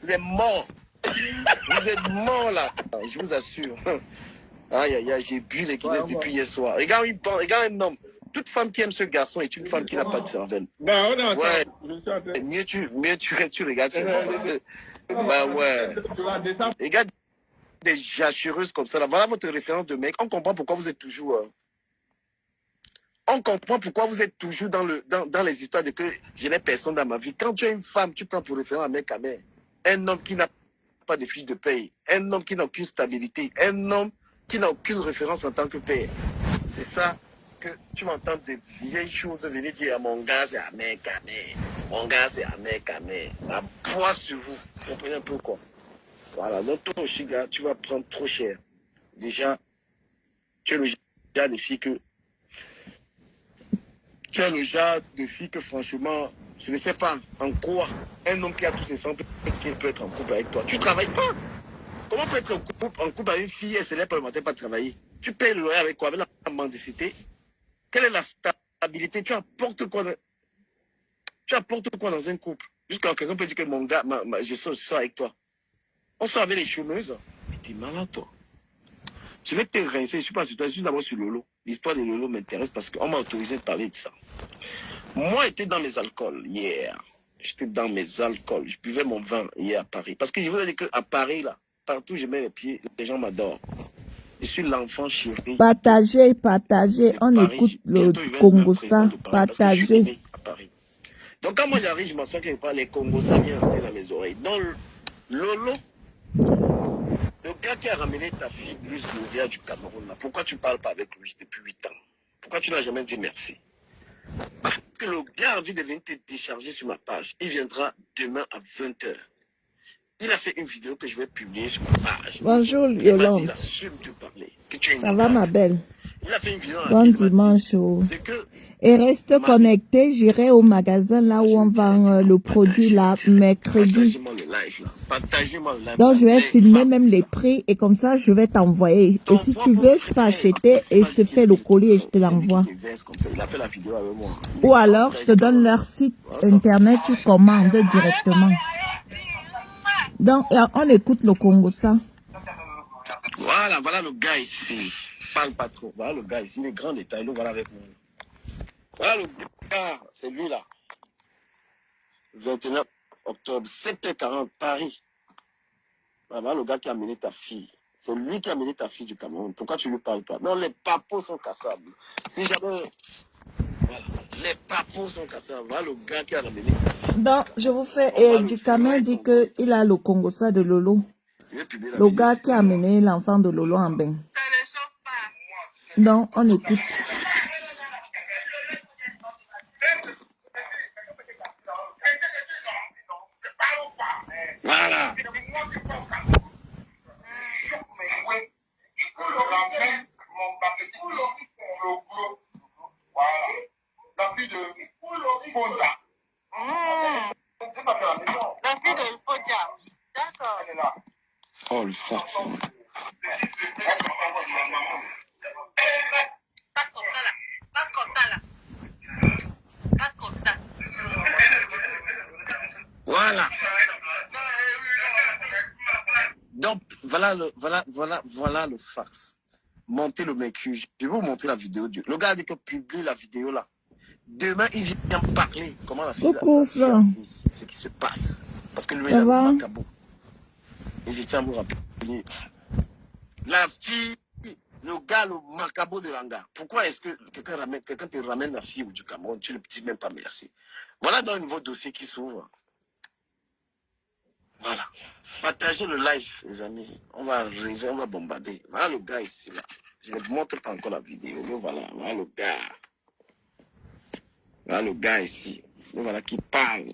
Vous êtes mort. Vous êtes mort là. Je vous assure. Aïe, aïe, aïe, j'ai bu les Guinness depuis hier soir. Regarde, regarde un homme. Toute femme qui aime ce garçon est une femme qui n'a pas de cervelle. Bah, non, Ouais. ça, Mieux tu regardes c'est bon parce que. Bah ouais. Regarde des jachureuses comme ça là. Voilà votre référence de mec. On comprend pourquoi vous êtes toujours. On comprend pourquoi vous êtes toujours dans les histoires de que je n'ai personne dans ma vie. Quand tu es une femme, tu prends pour référence un mec à mère. Un homme qui n'a pas de fiche de paye. Un homme qui n'a aucune stabilité. Un homme qui n'a aucune référence en tant que père. C'est ça que tu m'entends des vieilles choses venir dire à mon gars, c'est un mec à mère. Mon gars, c'est un mec à mère. La poisse sur vous. Vous comprenez un peu quoi? Voilà. Donc toi aussi, gars, tu vas prendre trop cher. Déjà, tu es le genre de fille que tu es le genre de fille que franchement, je ne sais pas en quoi un homme qui a tous ses sens peut être en couple avec toi. Tu ne travailles pas. Comment peut être en couple avec une fille et se lève pas le matin pas travailler? Tu payes le loyer avec quoi? Avec la mendicité? Quelle est la stabilité? Tu apportes quoi dans un couple? Jusqu'à quelqu'un peut dire que mon gars, je sors avec toi. On sort avec les chômeuses. Mais t'es malade, toi. Je vais te rincer, je ne suis pas sur toi, je suis d'abord sur Lolo. L'histoire de Lolo m'intéresse parce qu'on m'a autorisé de parler de ça. Moi, j'étais dans mes alcools hier. J'étais dans mes alcools. Je buvais mon vin hier à Paris. Parce que je vous ai dit qu'à Paris, là, partout où je mets les pieds, les gens m'adorent. Je suis l'enfant chéri. Partagez, partagez. On écoute le Congo ça. Partagez. À Paris. Donc, quand moi j'arrive, je m'assois quelque part, les Congos, ça vient entrer dans mes oreilles. Donc, Lolo, le gars qui a ramené ta fille, Luce Louvière du Cameroun, là, pourquoi tu ne parles pas avec lui depuis 8 ans? Pourquoi tu n'as jamais dit merci? Parce que le gars a envie de venir te décharger sur ma page. Il viendra demain à 20h. Il a fait une vidéo que je vais publier sur ma page. Bonjour, Il m'a dit, Yolande. il assume de parler. Que tu es Ça va, ma belle? Il a fait une vidéo dans Bon laquelle il m'a dit, dimanche. c'est que Et reste connecté, j'irai au magasin là où on vend le produit là, mercredi. partagez-moi le live là. Partagez-moi le live. Donc je vais Les filmer femmes, même les prix et comme ça je vais t'envoyer. Et ton si tu propre veux, je peux frère, acheter et je te fais le colis et je te c'est lui qui l'envoie. te verse comme ça. Il a fait la vidéo avec moi. Ou alors je te donne leur site internet, tu commandes directement. Donc on écoute le Congo ça. Voilà, voilà le gars ici. Parle pas trop. Voilà le gars ici. Il est grand détail. Voilà avec moi. Voilà le gars. C'est lui là. 29 octobre, 7h40, Paris. Voilà le gars qui a amené ta fille. C'est lui qui a amené ta fille du Cameroun. Pourquoi tu lui parles pas? Non, les papos sont cassables. Si jamais... Voilà. Les papos sont cassables. Voilà le gars qui a amené ta fille. Donc je vous fais... du Cameroun dit qu'il a le Congo ça de Lolo. Le gars qui a amené l'enfant de Lolo en bain. Donc on écoute. Voilà. La fille de Fonda. La fille de Fonda. D'accord. Elle est là. Oh, le farce. Passe comme ça là. Passe comme ça là. Passe comme ça. Voilà. Donc, voilà le farce. Montez le mec. Je vais vous montrer la vidéo. Le gars a dit que publie la vidéo là. Demain, il vient parler. Comment la fille Coucou, Flan. ce qui se passe. Parce que lui, il Ça a va? le macabo. Et je tiens à vous rappeler. La fille, le gars, le macabo de l'anga. Pourquoi est-ce que quelqu'un te ramène la fille du Cameroun, tu ne le dis même pas merci. Voilà dans un nouveau dossier qui s'ouvre. Voilà. Partagez le live, les amis. On va arriver, on va bombarder. Voilà le gars ici, là. Je ne vous montre pas encore la vidéo. Mais voilà, voilà le gars. Voilà le gars ici. Mais voilà qui parle.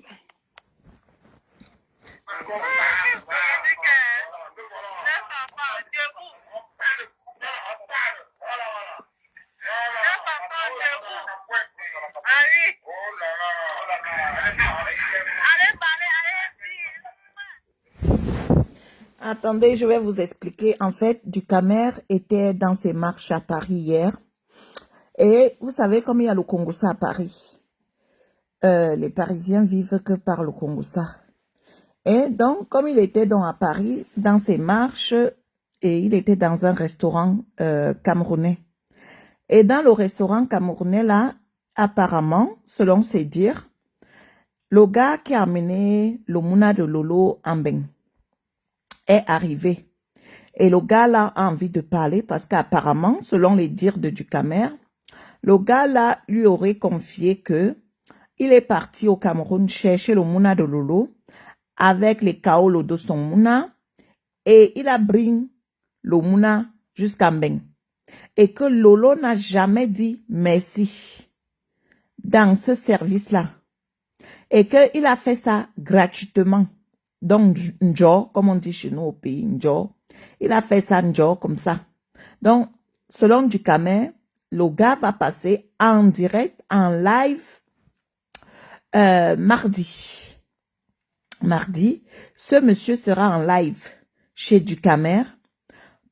Attendez, je vais vous expliquer. En fait, Ducamer était dans ses marches à Paris hier. Et vous savez, comme il y a le Congo-ça à Paris, les Parisiens vivent que par le Congo-ça. Et donc, comme il était donc à Paris, dans ses marches, et il était dans un restaurant camerounais. Et dans le restaurant camerounais, là, apparemment, selon ses dires, le gars qui a amené le mouna de Lolo en Mbeng est arrivé. Et le gars là a envie de parler parce qu'apparemment, selon les dires de Ducamer, le gars là lui aurait confié que il est parti au Cameroun chercher le mouna de Lolo avec les kaolos de son mouna et il a bring le mouna jusqu'à Mbeng. Et que Lolo n'a jamais dit merci dans ce service-là. Et qu'il a fait ça gratuitement. Donc, Njo, comme on dit chez nous au pays, Njo, il a fait ça Njo comme ça. Donc, selon Ducamer, le gars va passer en direct, en live, mardi. Mardi, ce monsieur sera en live chez Ducamer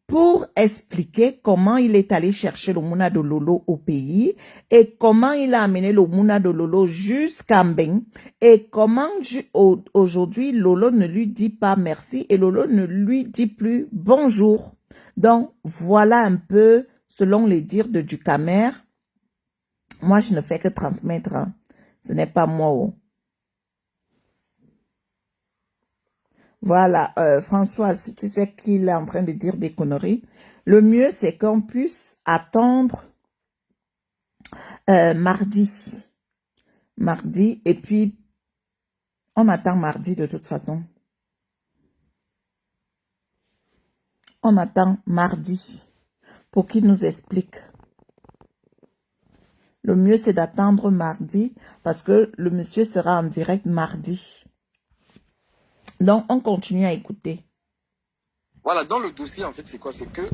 pour expliquer comment il est allé chercher le mouna de Lolo au pays et comment il a amené le mouna de Lolo jusqu'à Mbeng et comment aujourd'hui Lolo ne lui dit pas merci et Lolo ne lui dit plus bonjour. Donc voilà un peu selon les dires de Ducamer. Moi je ne fais que transmettre, hein. Ce n'est pas moi. Oh. Voilà, Françoise, tu sais qu'il est en train de dire des conneries. Le mieux, c'est qu'on puisse attendre mardi. Mardi, et puis on attend mardi de toute façon. On attend mardi pour qu'il nous explique. Le mieux, c'est d'attendre mardi parce que le monsieur sera en direct mardi. Donc, on continue à écouter. Voilà, dans le dossier, en fait, c'est quoi? C'est que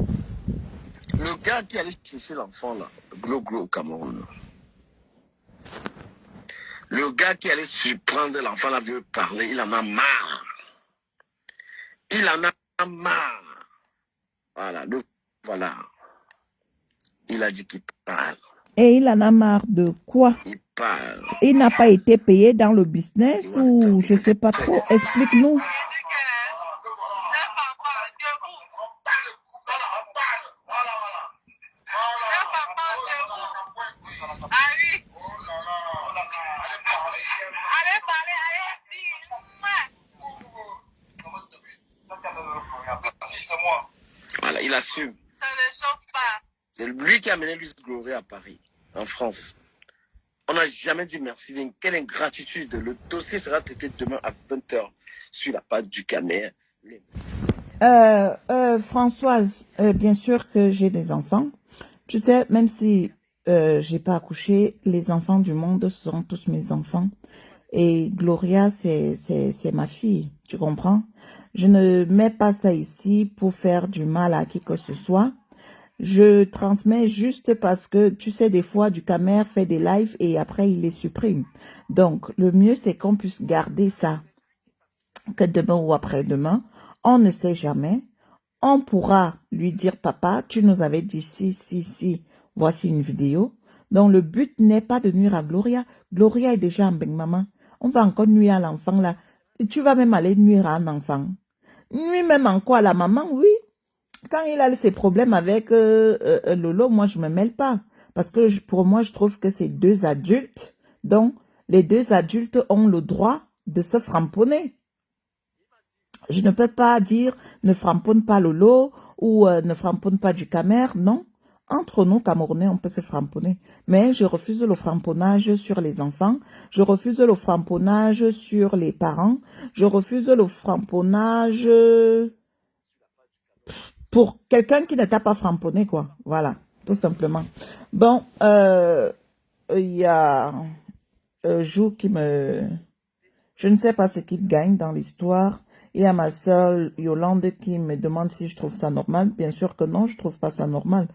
le gars qui allait chercher l'enfant, là, Glo au Cameroun, le gars qui allait surprendre l'enfant, là, veut parler, il en a marre. Il en a marre. Voilà, voilà. Il a dit qu'il parle. Et il en a marre de quoi? Il parle. Il n'a pas été payé dans le business ou je ne sais pas trop. Explique-nous. Voilà, il assume. Ça ne choque pas. C'est lui qui a amené Luis Glory à Paris, en France. On n'a jamais dit merci. Quelle ingratitude. Le dossier sera traité demain à 20h sur la page du Camer. Françoise, bien sûr que j'ai des enfants. Tu sais, même si j'ai pas accouché, les enfants du monde sont tous mes enfants. Et Gloria, c'est ma fille, tu comprends? Je ne mets pas ça ici pour faire du mal à qui que ce soit. Je transmets juste parce que, tu sais, des fois, Ducamer fait des lives et après, il les supprime. Donc, le mieux, c'est qu'on puisse garder ça. Que demain ou après-demain, on ne sait jamais. On pourra lui dire, papa, tu nous avais dit si, voici une vidéo. Donc, le but n'est pas de nuire à Gloria. Gloria est déjà en Mbeng Maman. On va encore nuire à l'enfant là. Et tu vas même aller nuire à un enfant. Nuire même en quoi à la maman, oui. Quand il a ses problèmes avec Lolo, moi, je ne me mêle pas. Parce que pour moi, je trouve que c'est deux adultes. Donc, les deux adultes ont le droit de se framponner. Je ne peux pas dire ne framponne pas Lolo ou ne framponne pas Ducamer, non. Entre nous, Camerounais, on peut se framponner. Mais je refuse le framponnage sur les enfants. Je refuse le framponnage sur les parents. Je refuse le framponnage pour quelqu'un qui ne t'a pas framponné, quoi. Voilà, tout simplement. Bon, il y a Jou qui me... Je ne sais pas ce qu'il gagne dans l'histoire. Il y a ma soeur Yolande qui me demande si je trouve ça normal. Bien sûr que non, je trouve pas ça normal.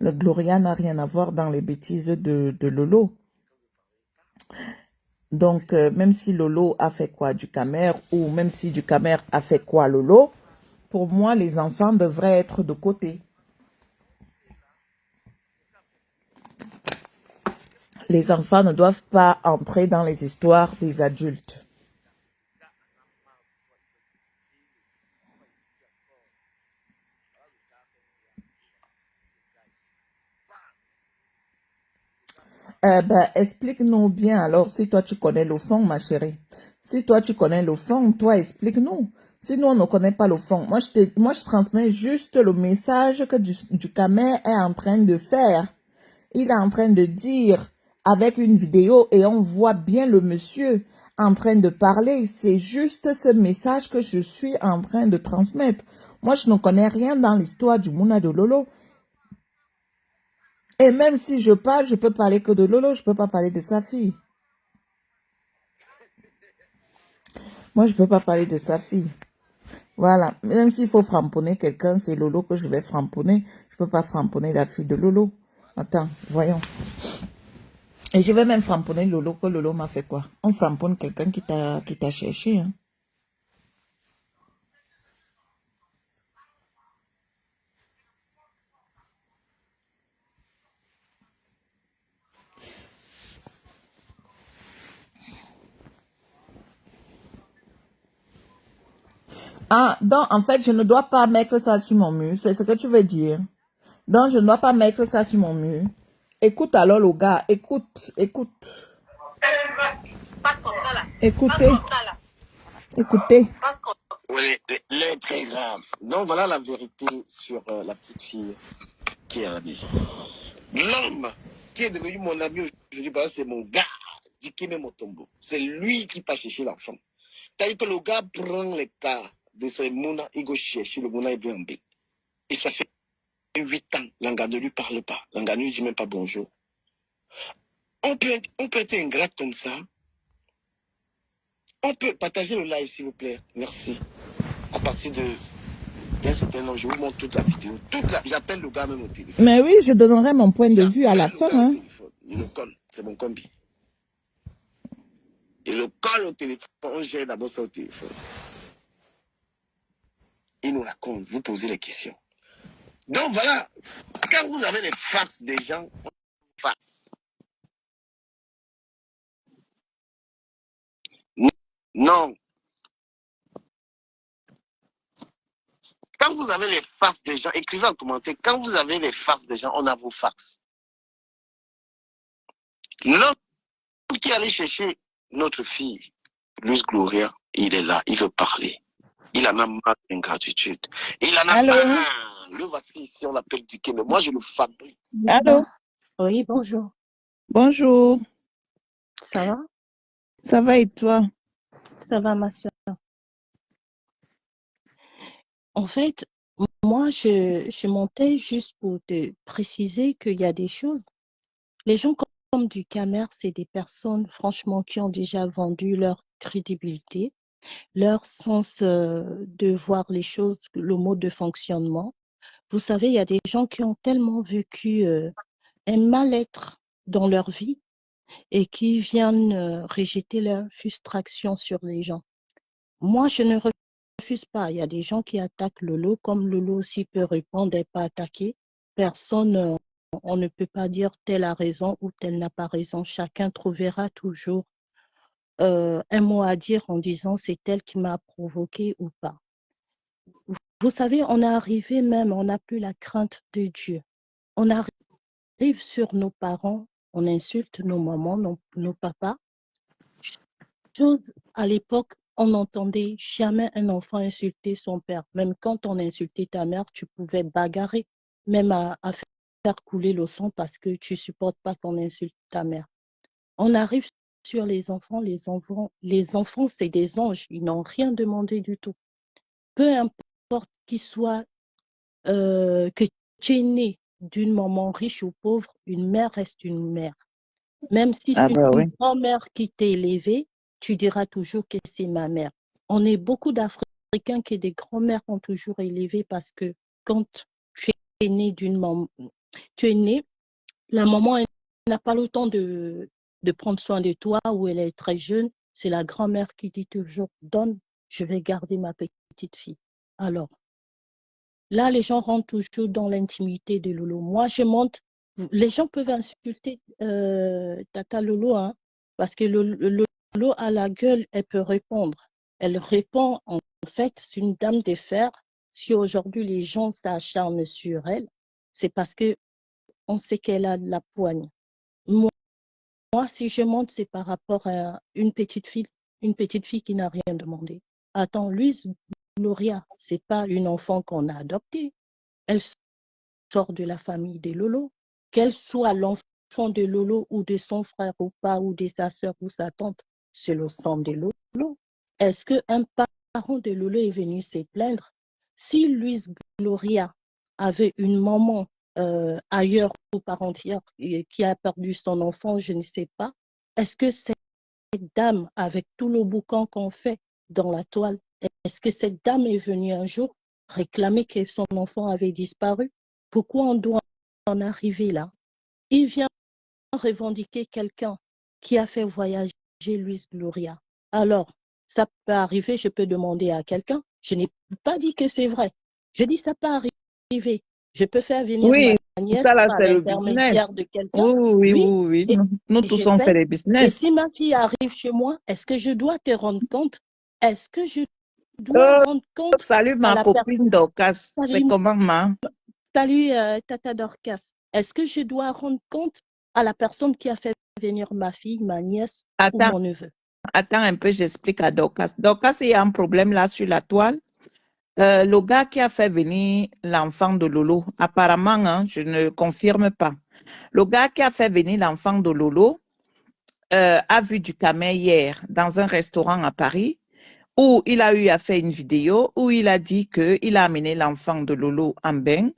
Le Gloria n'a rien à voir dans les bêtises de Lolo. Donc, même si Lolo a fait quoi Ducamer ou même si Ducamer a fait quoi Lolo, pour moi, les enfants devraient être de côté. Les enfants ne doivent pas entrer dans les histoires des adultes. Ben, explique-nous bien alors si toi tu connais le fond, ma chérie. Si toi tu connais le fond, toi explique-nous. Si nous on ne connaît pas le fond, moi je transmets juste le message que du Camer est en train de faire. Il est en train de dire avec une vidéo et on voit bien le monsieur en train de parler. C'est juste ce message que je suis en train de transmettre. Moi je ne connais rien dans l'histoire du Mouna de Lolo. Et même si je parle, je peux parler que de Lolo, je peux pas parler de sa fille. Moi, je peux pas parler de sa fille. Voilà. Même s'il faut framponner quelqu'un, c'est Lolo que je vais framponner. Je peux pas framponner la fille de Lolo. Attends, voyons. Et je vais même framponner Lolo, que Lolo m'a fait quoi? On framponne quelqu'un qui t'a cherché, hein. Ah, donc, en fait, je ne dois pas mettre ça sur mon mur. C'est ce que tu veux dire. Donc, je ne dois pas mettre ça sur mon mur. Écoute alors, le gars. Écoute, écoute. Passe comme ça là. Passe Écoutez, comme ça là. écoutez. Passe comme ça. Oui, est très grave. Donc voilà la vérité sur la petite fille qui est à la maison. L'homme qui est devenu mon ami aujourd'hui, bah, c'est mon gars, Dikeme Motombo. C'est lui qui part chercher l'enfant. C'est-à-dire que le gars prend les cas de son Mouna, il va chercher le Mouna et bien en B. Et ça fait 8 ans, l'anga ne lui parle pas. L'anga ne lui dit même pas bonjour. On peut être ingrat comme ça. On peut partager le live, s'il vous plaît. Merci. À partir d'un certain nombre, je vous montre toute la vidéo. J'appelle le gars même au téléphone. Mais oui, je donnerai mon point de vue à la J'appelle le fin, gars au hein. téléphone. Il le colle. C'est mon combi. Il le colle au téléphone. On gère d'abord ça au téléphone. Il nous raconte. Vous posez les questions. Donc voilà. Quand vous avez les farces des gens, on farce. Non. Quand vous avez les farces des gens, écrivez en commentaire. Quand vous avez les farces des gens, on a vos farces. L'homme qui allait chercher notre fille, Luce Gloria, il est là, il veut parler. Il en a marre d'ingratitude. Il en a Allô? marre. Le voici ici, on l'appelle Diké, mais moi je le fabrique. Allô? Oui, bonjour. Bonjour. Ça va? Ça va et toi? Ça va, ma soeur. En fait, moi, je montais juste pour te préciser qu'il y a des choses. Les gens comme du Camer, c'est des personnes, franchement, qui ont déjà vendu leur crédibilité, leur sens de voir les choses, le mode de fonctionnement. Vous savez, il y a des gens qui ont tellement vécu un mal-être dans leur vie et qui viennent rejeter leur frustration sur les gens. Moi, je ne refuse pas. Il y a des gens qui attaquent Lolo, comme Lolo aussi peut répondre et pas attaquer. Personne, on ne peut pas dire tel a raison ou tel n'a pas raison. Chacun trouvera toujours un mot à dire en disant c'est elle qui m'a provoqué ou pas. Vous savez, on est arrivé même, on n'a plus la crainte de Dieu. On arrive sur nos parents, on insulte nos mamans, nos papas. Chose à l'époque, on n'entendait jamais un enfant insulter son père. Même quand on insultait ta mère, tu pouvais bagarrer, même à faire couler le sang parce que tu ne supportes pas qu'on insulte ta mère. On arrive sur les enfants, c'est des anges, ils n'ont rien demandé du tout. Peu importe qu'ils soient, que tu es né d'une maman riche ou pauvre, une mère reste une mère. Même si Ah c'est bah oui. une grand-mère qui t'a élevé, tu diras toujours que c'est ma mère. On est beaucoup d'Africains que des grands-mères ont toujours élevé parce que quand tu es né d'une maman, tu es né, la maman elle n'a pas le temps de prendre soin de toi ou elle est très jeune. C'est la grand-mère qui dit toujours, donne, je vais garder ma petite fille. Alors, là, les gens rentrent toujours dans l'intimité de Lolo. Moi, je monte. Les gens peuvent insulter Tata Lolo, hein, parce que Lolo a la gueule, elle peut répondre. Elle répond, en fait, c'est une dame de fer. Si aujourd'hui les gens s'acharnent sur elle, c'est parce qu'on sait qu'elle a de la poigne. Moi, moi, si je monte, c'est par rapport à une petite fille qui n'a rien demandé. Attends, Louise Gloria, c'est pas une enfant qu'on a adoptée. Elle sort de la famille de Lolo. Qu'elle soit l'enfant de Lolo ou de son frère ou pas, ou de sa soeur ou sa tante, c'est le sang de Lolo. Est-ce qu'un parent de Lolo est venu se plaindre? Si Louise Gloria avait une maman ailleurs ou par entière qui a perdu son enfant, je ne sais pas, est-ce que cette dame, avec tout le boucan qu'on fait dans la toile, est-ce que cette dame est venue un jour réclamer que son enfant avait disparu? Pourquoi on doit en arriver là? Il vient revendiquer quelqu'un qui a fait voyager Louise Gloria. Alors, ça peut arriver, je peux demander à quelqu'un. Je n'ai pas dit que c'est vrai. Je dis ça peut arriver. Je peux faire venir Oui, ma nièce ça là, par c'est le business. l'intermédiaire de quelqu'un. Oui, oui, Oui, oui, oui. et Nous je tous, on fait paye. les Et business. si ma fille arrive chez moi, est-ce que je dois te rendre compte? Est-ce que je dois Oh, rendre compte salut à ma la copine personne? Dorcas. C'est Salut, comment, ma? salut, Tata Dorcas. Est-ce que je dois rendre compte à la personne qui a fait venir ma fille, ma nièce ou Attends, mon neveu? attends un peu, j'explique à Dorcas. Dorcas, il y a un problème là sur la toile. Le gars qui a fait venir l'enfant de Lolo, apparemment, hein, je ne confirme pas. Le gars qui a fait venir l'enfant de Lolo a vu du camé hier dans un restaurant à Paris où il a eu à faire une vidéo où il a dit qu'il a amené l'enfant de Lolo en bain.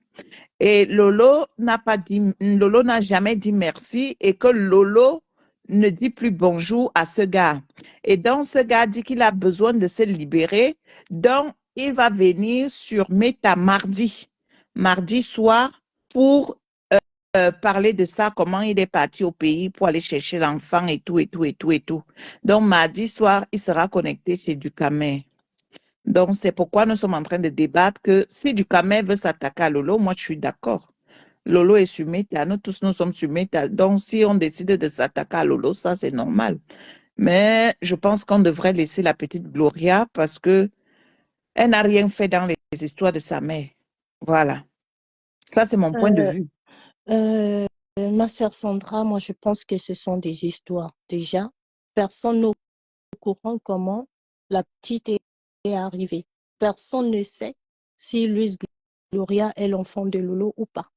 Et Lolo n'a jamais dit merci et que Lolo ne dit plus bonjour à ce gars. Et donc, ce gars dit qu'il a besoin de se libérer. Donc, il va venir sur Meta mardi soir, pour parler de ça, comment il est parti au pays pour aller chercher l'enfant et tout, et tout, et tout, et tout. Donc, mardi soir, il sera connecté chez Ducamer. Donc, c'est pourquoi nous sommes en train de débattre que si Ducamer veut s'attaquer à Lolo, moi, je suis d'accord. Lolo est sur Meta, nous tous, nous sommes sur Meta. Donc, si on décide de s'attaquer à Lolo, ça, c'est normal. Mais je pense qu'on devrait laisser la petite Gloria parce que elle n'a rien fait dans les histoires de sa mère. Voilà. Ça, c'est mon point de Euh, vue. euh, Ma sœur Sandra, moi je pense que ce sont des histoires. Déjà, personne n'est au courant comment la petite est arrivée. Personne ne sait si Louise Gloria est l'enfant de Lolo ou pas.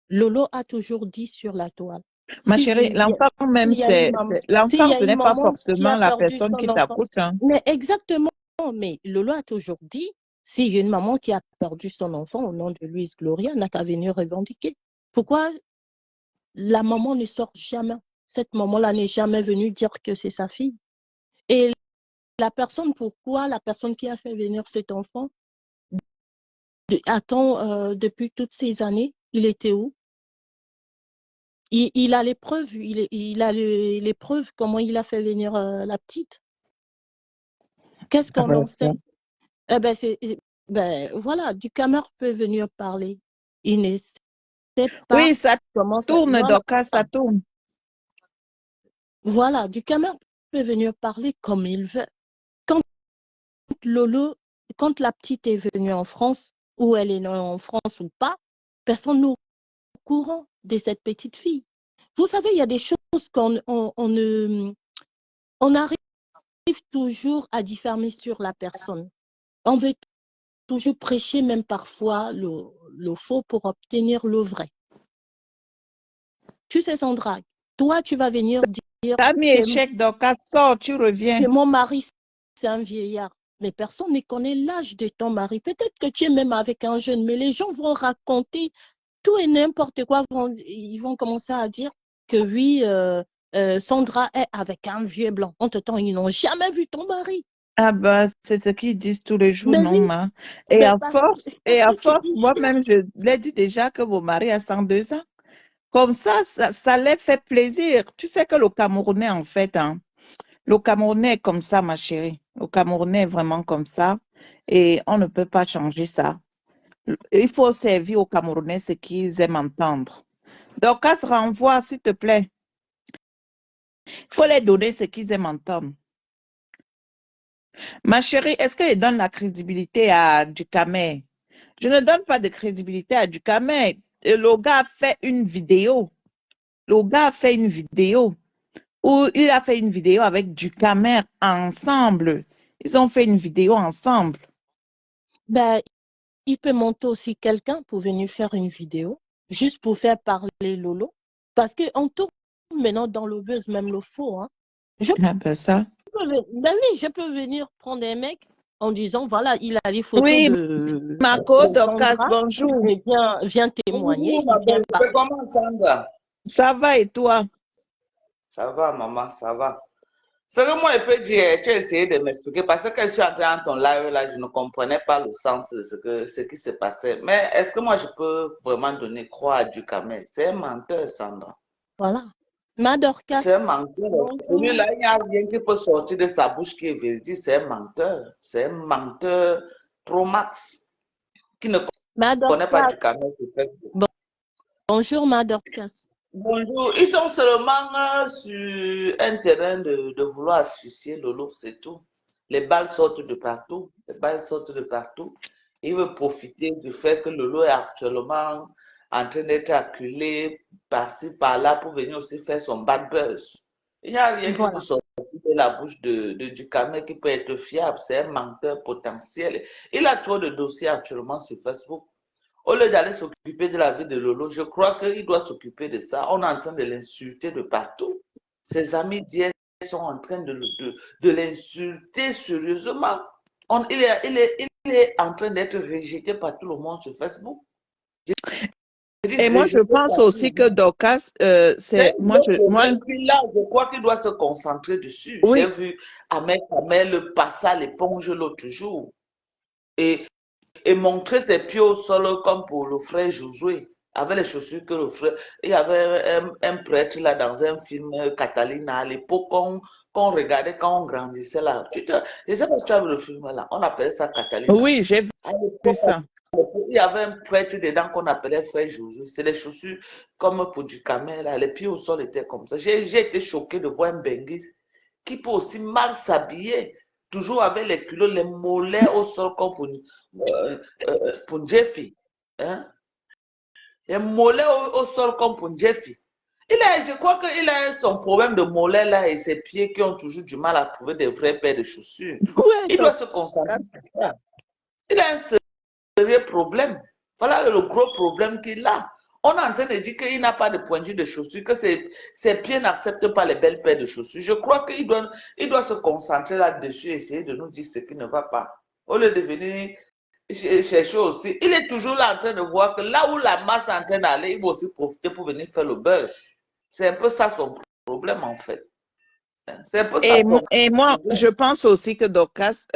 Lolo a toujours dit sur la toile. Ma Si chérie, l'enfant même, s'il y a une maman, s'il l'enfant, y a ce une n'est pas maman qui forcément a la perdu personne son qui enfant, t'accouche, hein. mais exactement, mais Lolo a toujours dit, s'il y a une maman qui a perdu son enfant au nom de Louise Gloria, n'a qu'à venir revendiquer. Pourquoi la maman ne sort jamais? Cette maman-là n'est jamais venue dire que c'est sa fille. Et pourquoi la personne qui a fait venir cet enfant, attend depuis toutes ces années, il était où? Il a les preuves, il a les preuves comment il a fait venir la petite. Qu'est-ce Ah qu'on ben, en sait? Eh ben, ben, voilà, du Cameroun peut venir parler. Il ne sait pas oui, ça comment ça. tourne, Dorcas, ça tourne. Voilà, du Cameroun peut venir parler comme il veut. Quand Lolo, quand la petite est venue en France, ou elle est née en France ou pas, personne n'est au courant de cette petite fille. Vous savez, il y a des choses on arrive toujours à diffamer sur la personne. On veut toujours prêcher, même parfois, le faux pour obtenir le vrai. Tu sais, Sandra, toi, tu vas venir dire T'as mis échec, Dorcas, sors, tu reviens. que mon mari, c'est un vieillard. Mais personne ne connaît l'âge de ton mari. Peut-être que tu es même avec un jeune, mais les gens vont raconter tout et n'importe quoi. Ils vont commencer à dire que oui, Sandra est avec un vieux blanc. Entre-temps, ils n'ont jamais vu ton mari. Ah bah, c'est ce qu'ils disent tous les jours, Mais non, oui, ma. ben, Et parce à que force, moi-même, je l'ai dit déjà que mon mari a 102 ans. Comme ça les fait plaisir. Tu sais que le Camerounais, en fait, hein, le Camerounais est comme ça, ma chérie. Le Camerounais est vraiment comme ça et on ne peut pas changer ça. Il faut servir aux Camerounais ce qu'ils aiment entendre. Donc, à se renvoie, s'il te plaît. Il faut les donner ce qu'ils aiment entendre. Ma chérie, est-ce que je donne la crédibilité à Ducamer? Je ne donne pas de crédibilité à Ducamer. Le gars a fait une vidéo. le gars a fait une vidéo où il a fait une vidéo avec du caméra ensemble. Ils ont fait une vidéo ensemble. Ben, il peut monter aussi quelqu'un pour venir faire une vidéo, juste pour faire parler Lolo. Parce qu'on tourne maintenant dans le buzz, même le faux. Hein. Je Ah ben ça. Ben oui, je peux venir prendre un mec en disant, voilà, il a les photos Oui, de Marco Dorcas, Sandra, bonjour. mais viens témoigner, Bonjour, ma il vient belle. Tu fais parler. comment, Sandra? Ça va et toi? Ça va, maman, ça va. Ce que moi, je peux dire, tu as essayé de m'expliquer parce que quand je suis entrée dans ton live, là, je ne comprenais pas le sens de ce qui se passait. Mais est-ce que moi, je peux vraiment donner croix à Ducamel? C'est un menteur, Sandra. Voilà. Ma Dorcas, C'est un menteur. bonjour. Celui-là, il n'y a rien qui peut sortir de sa bouche qui est véridique. C'est un menteur. C'est un menteur pro max qui ne Ma connaît pas Dorcas, Ducamel. bonjour ma Dorcas. Bonjour, ils sont seulement sur un terrain de vouloir asphyxier Lolo, c'est tout. Les balles sortent de partout, les balles sortent de partout. Ils veulent profiter du fait que Lolo est actuellement en train d'être acculé par-ci, par-là pour venir aussi faire son bad buzz. Il n'y a rien qui Voilà. peut sortir de la bouche de Ducamel qui peut être fiable, c'est un menteur potentiel. Il a trop de dossiers actuellement sur Facebook. Au lieu d'aller s'occuper de la vie de Lolo, je crois qu'il doit s'occuper de ça. On est en train de l'insulter de partout. Ses amis d'hier sont en train de l'insulter sérieusement. Il est en train d'être rejeté par tout le monde sur Facebook. Et moi, je pense aussi que Dorcas, moi, je crois qu'il doit se concentrer dessus. Oui. J'ai vu Ahmed Kamel passer à l'éponge l'autre jour. Et montrer ses pieds au sol comme pour le frère Josué, avec les chaussures que le frère... Il y avait un prêtre là dans un film Catalina à l'époque qu'on regardait quand on grandissait là. Je ne sais pas si tu as vu le film là, on appelait ça Catalina. Oui, j'ai vu ça. Il y avait un prêtre dedans qu'on appelait frère Josué. C'est les chaussures comme pour du camel là, les pieds au sol étaient comme ça. J'ai été choqué de voir un Benguis qui peut aussi mal s'habiller. Toujours avec les culottes, les mollets au sol comme pour Jeffy. Hein? Les mollets au sol comme pour Jeffy. Je crois qu'il a son problème de mollets là et ses pieds qui ont toujours du mal à trouver des vraies paires de chaussures. Ouais, Il doit se concentrer sur ça. Il a un sérieux problème. Voilà le gros problème qu'il a. On est en train de dire qu'il n'a pas de pointure de chaussures, que ses pieds n'acceptent pas les belles paires de chaussures. Je crois qu'il doit se concentrer là-dessus et essayer de nous dire ce qui ne va pas. Au lieu de venir chercher aussi. Il est toujours là en train de voir que là où la masse est en train d'aller, il va aussi profiter pour venir faire le buzz. C'est un peu ça son problème en fait. C'est un peu ça Et moi, je pense aussi que Dorcas,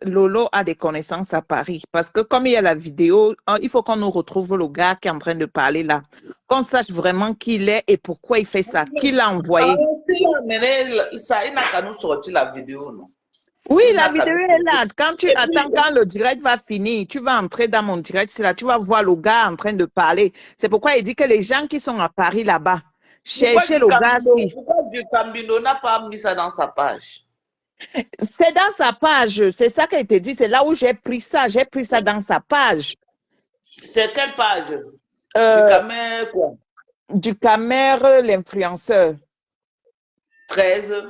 Lolo a des connaissances à Paris. Parce que comme il y a la vidéo, il faut qu'on nous retrouve le gars qui est en train de parler là. Qu'on sache vraiment qui il est et pourquoi il fait ça. Qui l'a envoyé. Il n'a qu'à nous sortir la vidéo, non? Oui, la vidéo est là. Quand tu attends, quand le direct va finir, tu vas entrer dans mon direct, c'est là, tu vas voir le gars en train de parler. C'est pourquoi il dit que les gens qui sont à Paris là-bas, cherchez le gars. Pourquoi Ducambino n'a pas mis ça dans sa page? C'est dans sa page. C'est ça qu'elle te dit. C'est là où j'ai pris ça. J'ai pris ça dans sa page. C'est quelle page? Ducamer quoi? Ducamer, l'influenceur. 13.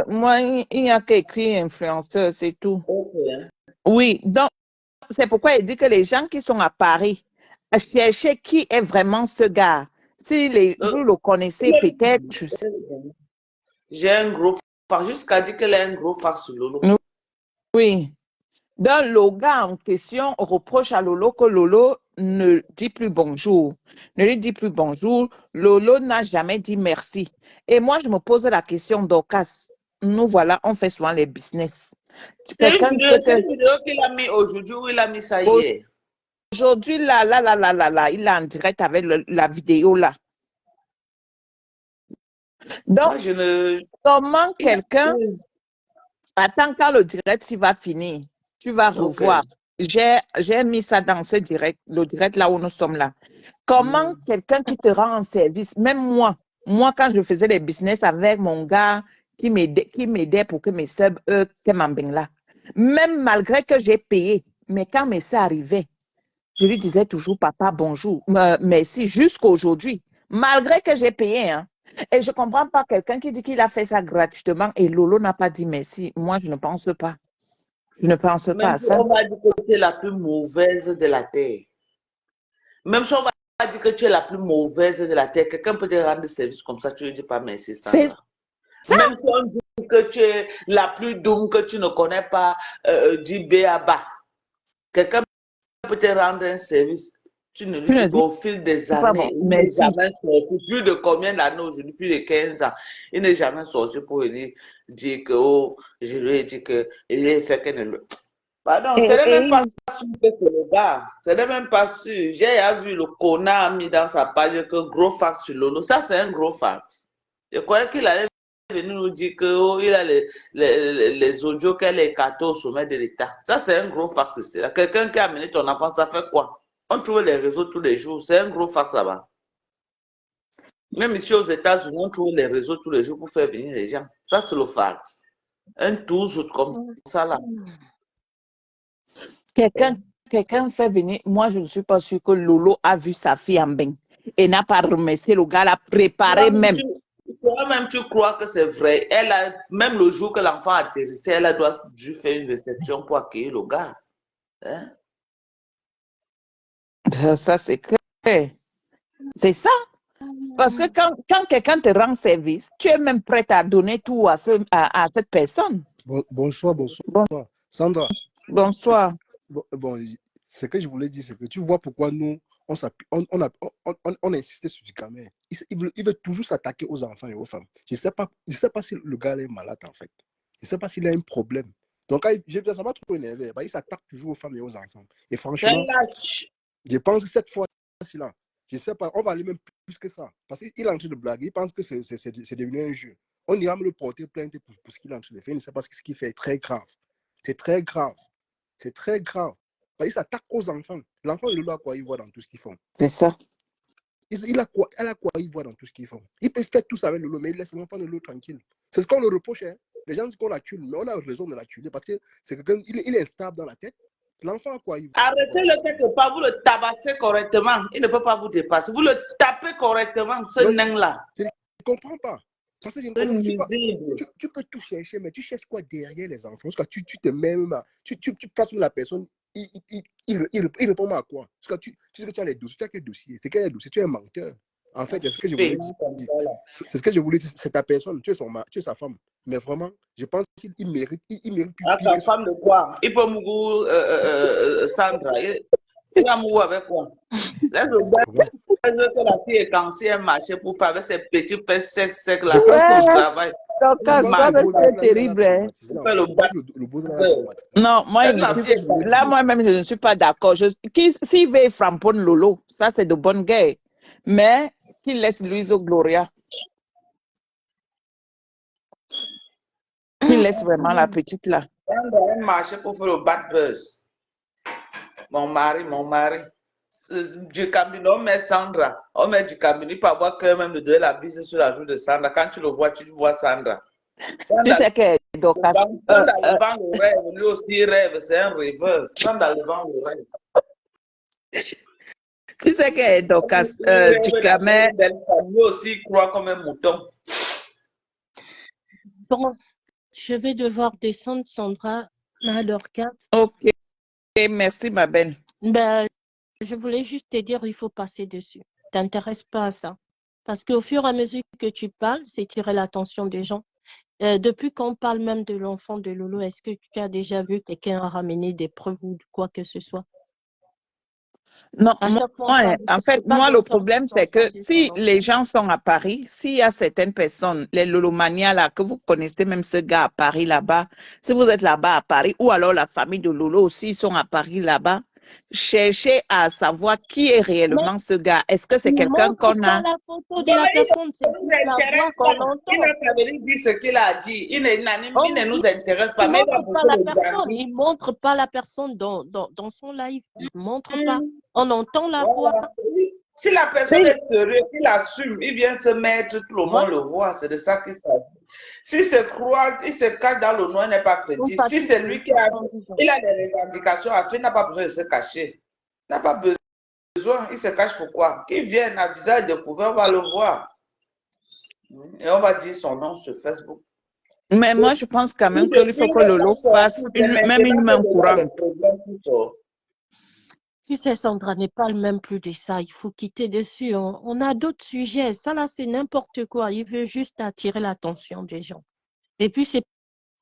Moi, il n'y a qu'écrit influenceur, c'est tout. Okay. Oui, donc, c'est pourquoi il dit que les gens qui sont à Paris, cherchez qui est vraiment ce gars. Si vous le connaissez, peut-être. J'ai un gros phare, jusqu'à dire qu'elle a un gros phare sur Lolo. Oui. Donc, le gars en question reproche à Lolo que Lolo ne dit plus bonjour. Ne lui dit plus bonjour. Lolo n'a jamais dit merci. Et moi, je me pose la question, Dorcas. Nous, voilà, on fait souvent les business. C'est une vidéo qu'il a mis aujourd'hui ou il a mis ça hier? Aujourd'hui, là, il est en direct avec la vidéo là. Donc, comment quelqu'un attend quand le direct s'il va finir, tu vas revoir. J'ai mis ça dans ce direct, le direct là où nous sommes là. Comment quelqu'un qui te rend en service, même moi quand je faisais les business avec mon gars qui m'aidait pour que mes subs, que m'embêtent là, même malgré que j'ai payé, mais quand mes subs arrivaient, je lui disais toujours papa bonjour, merci jusqu'à aujourd'hui. malgré que j'ai payé. Hein. Et je ne comprends pas quelqu'un qui dit qu'il a fait ça gratuitement et Lolo n'a pas dit merci. Moi, je ne pense pas. Je ne pense pas Même à si ça. on va dire que tu es la plus mauvaise de la terre. Même si on va dire que tu es la plus mauvaise de la terre, quelqu'un peut te rendre service comme ça, tu ne dis pas merci, C'est Sandra. ça. Même si on dit que tu es la plus douce, que tu ne connais pas Djibé Abba, quelqu'un peut te rendre un service. Tu ne lui Tu ne dis dis pas au fil des pas bon, années, il n'est merci. jamais sorti. Plus de combien d'années aujourd'hui? Plus de 15 ans. Il n'est jamais sorti pour venir dire que, oh, je lui ai dit que, il a fait que ne le. Pardon, ce n'est même pas sûr que c'est le gars. Ce n'est même pas sûr. J'ai vu le connard mis dans sa page que gros fax sur Lolo. Ça, c'est un gros fax. Je croyais qu'il allait venir nous dire que, oh, il a les audios qu'elle est écartée au sommet de l'État. Ça, c'est un gros fax. Quelqu'un qui a amené ton enfant, ça fait quoi? On trouve les réseaux tous les jours. C'est un gros fax là-bas. Même ici aux États-Unis, on trouve les réseaux tous les jours pour faire venir les gens. Ça, c'est le fax. Un tout comme ça là. Quelqu'un fait venir. Moi, je ne suis pas sûre que Lolo a vu sa fille en bain et n'a pas remercié le gars, l'a préparé même. Toi-même, tu crois que c'est vrai. Elle a, même le jour que l'enfant a atterrissé, elle a dû faire une réception pour accueillir le gars. Hein? Ça c'est clair. C'est ça. Parce que quand quelqu'un te rend service, tu es même prête à donner tout à cette personne. Bonsoir. Sandra, Bonsoir. bon, ce que je voulais dire, c'est que tu vois pourquoi nous, on a insisté sur du gamin. Il veut toujours s'attaquer aux enfants et aux femmes. Je ne sais pas si le gars est malade, en fait. Je ne sais pas s'il a un problème. Donc, ça m'a trop énervé. Il s'attaque toujours aux femmes et aux enfants. Et franchement, je pense que cette fois-là, je ne sais pas, on va aller même plus que ça. Parce qu'il est en train de blaguer, il pense que c'est devenu un jeu. On ira me le porter plainte pour ce qu'il est en train de faire. Il ne sait pas ce qu'il fait est très grave. C'est très grave. C'est très grave. Il s'attaque aux enfants. L'enfant, il a quoi il voit dans tout ce qu'ils font. C'est ça. Elle a quoi il voit dans tout ce qu'ils font. Il peut faire tout ça avec Lolo, mais il laisse l'enfant de l'autre tranquille. C'est ce qu'on le reproche. Hein. Les gens disent qu'on l'accule, mais on a raison de l'acculer parce que c'est quelqu'un, il est instable dans la tête. L'enfant, quoi il voit. Arrêtez-le quelque part, vous le tabassez correctement. Il ne peut pas vous dépasser. Vous le tapez correctement, ce nain-là. Je ne comprends pas. Parce que tu peux tout chercher, mais tu cherches quoi derrière les enfants? Parce que tu te mets même à, tu places la personne, il répond à quoi? Parce que tu sais que tu as les dossiers, tu as quel dossier? C'est quel dossier? Tu es un menteur. En fait, c'est ce que je voulais dire. C'est ce que je voulais dire, c'est ta personne, tu es sa femme. Mais vraiment, je pense qu'il mérite plus. Sa femme de quoi? Il peut mourir, Sandra. Il va mourir avec quoi? Laisse-le que la fille est cancer, marcher pour faire avec ses petits pets secs là. Son travail. Donc, c'est terrible. Hein. Non, moi-même, je ne suis pas d'accord. S'il veut framponner Lolo, ça c'est de bonne guerre. Mais qu'il laisse Luiso Gloria. Qu'il laisse vraiment la petite là. Elle marchait pour faire le bad buzz. Mon mari. Du Cameroun, on met Sandra. On met du Cameroun. Il peut avoir quand même de donner la bise sur la joue de Sandra. Quand tu le vois, tu vois Sandra. Tu sais que Docas. Sandra devant le rêve. Lui aussi rêve. C'est un rêveur. Sandra devant le rêve. Tu sais que Docas, du Cameroun. Lui aussi croit comme un mouton. Bon, je vais devoir descendre, Sandra, à l'heure 4. Ok, merci ma belle. Ben, je voulais juste te dire, il faut passer dessus. T'intéresses pas à ça. Parce qu'au fur et à mesure que tu parles, c'est tirer l'attention des gens. Depuis qu'on parle même de l'enfant de Lolo, est-ce que tu as déjà vu quelqu'un ramener des preuves ou quoi que ce soit? Non, moi, le problème, c'est que si les gens sont à Paris, s'il y a certaines personnes, les Lolomania là, que vous connaissez même ce gars à Paris là-bas, si vous êtes là-bas à Paris, ou alors la famille de Lolo aussi sont à Paris là-bas, cherchez à savoir qui est réellement ce gars. Est-ce que c'est quelqu'un qu'on a? La photo de la personne, c'est juste la voix qu'on entend. Il n'a pas venu dire ce qu'il a dit. Il ne nous intéresse pas. Il ne montre pas la personne dans son live. Il ne montre pas. On entend la voix. Si la personne est sérieuse, il assume, il vient se mettre, tout le monde le voit. C'est de ça qu'il s'agit. Si se croit, il se cache dans le noir, il n'est pas crédible. Si c'est lui qui a des revendications à faire, il n'a pas besoin de se cacher. Il n'a pas besoin besoin, il se cache pourquoi? Qu'il vienne à visage découvert, on va le voir. Et on va dire son nom sur Facebook. Mais moi, je pense quand même Tout qu'il faut depuis que le Lolo temps fasse sorti, c'est même une maintenant main que voilà le courante. problème qui sort. Tu sais, Sandra, ne parle même plus de ça. Il faut quitter dessus. On a d'autres sujets. Ça, là, c'est n'importe quoi. Il veut juste attirer l'attention des gens. Et puis, c'est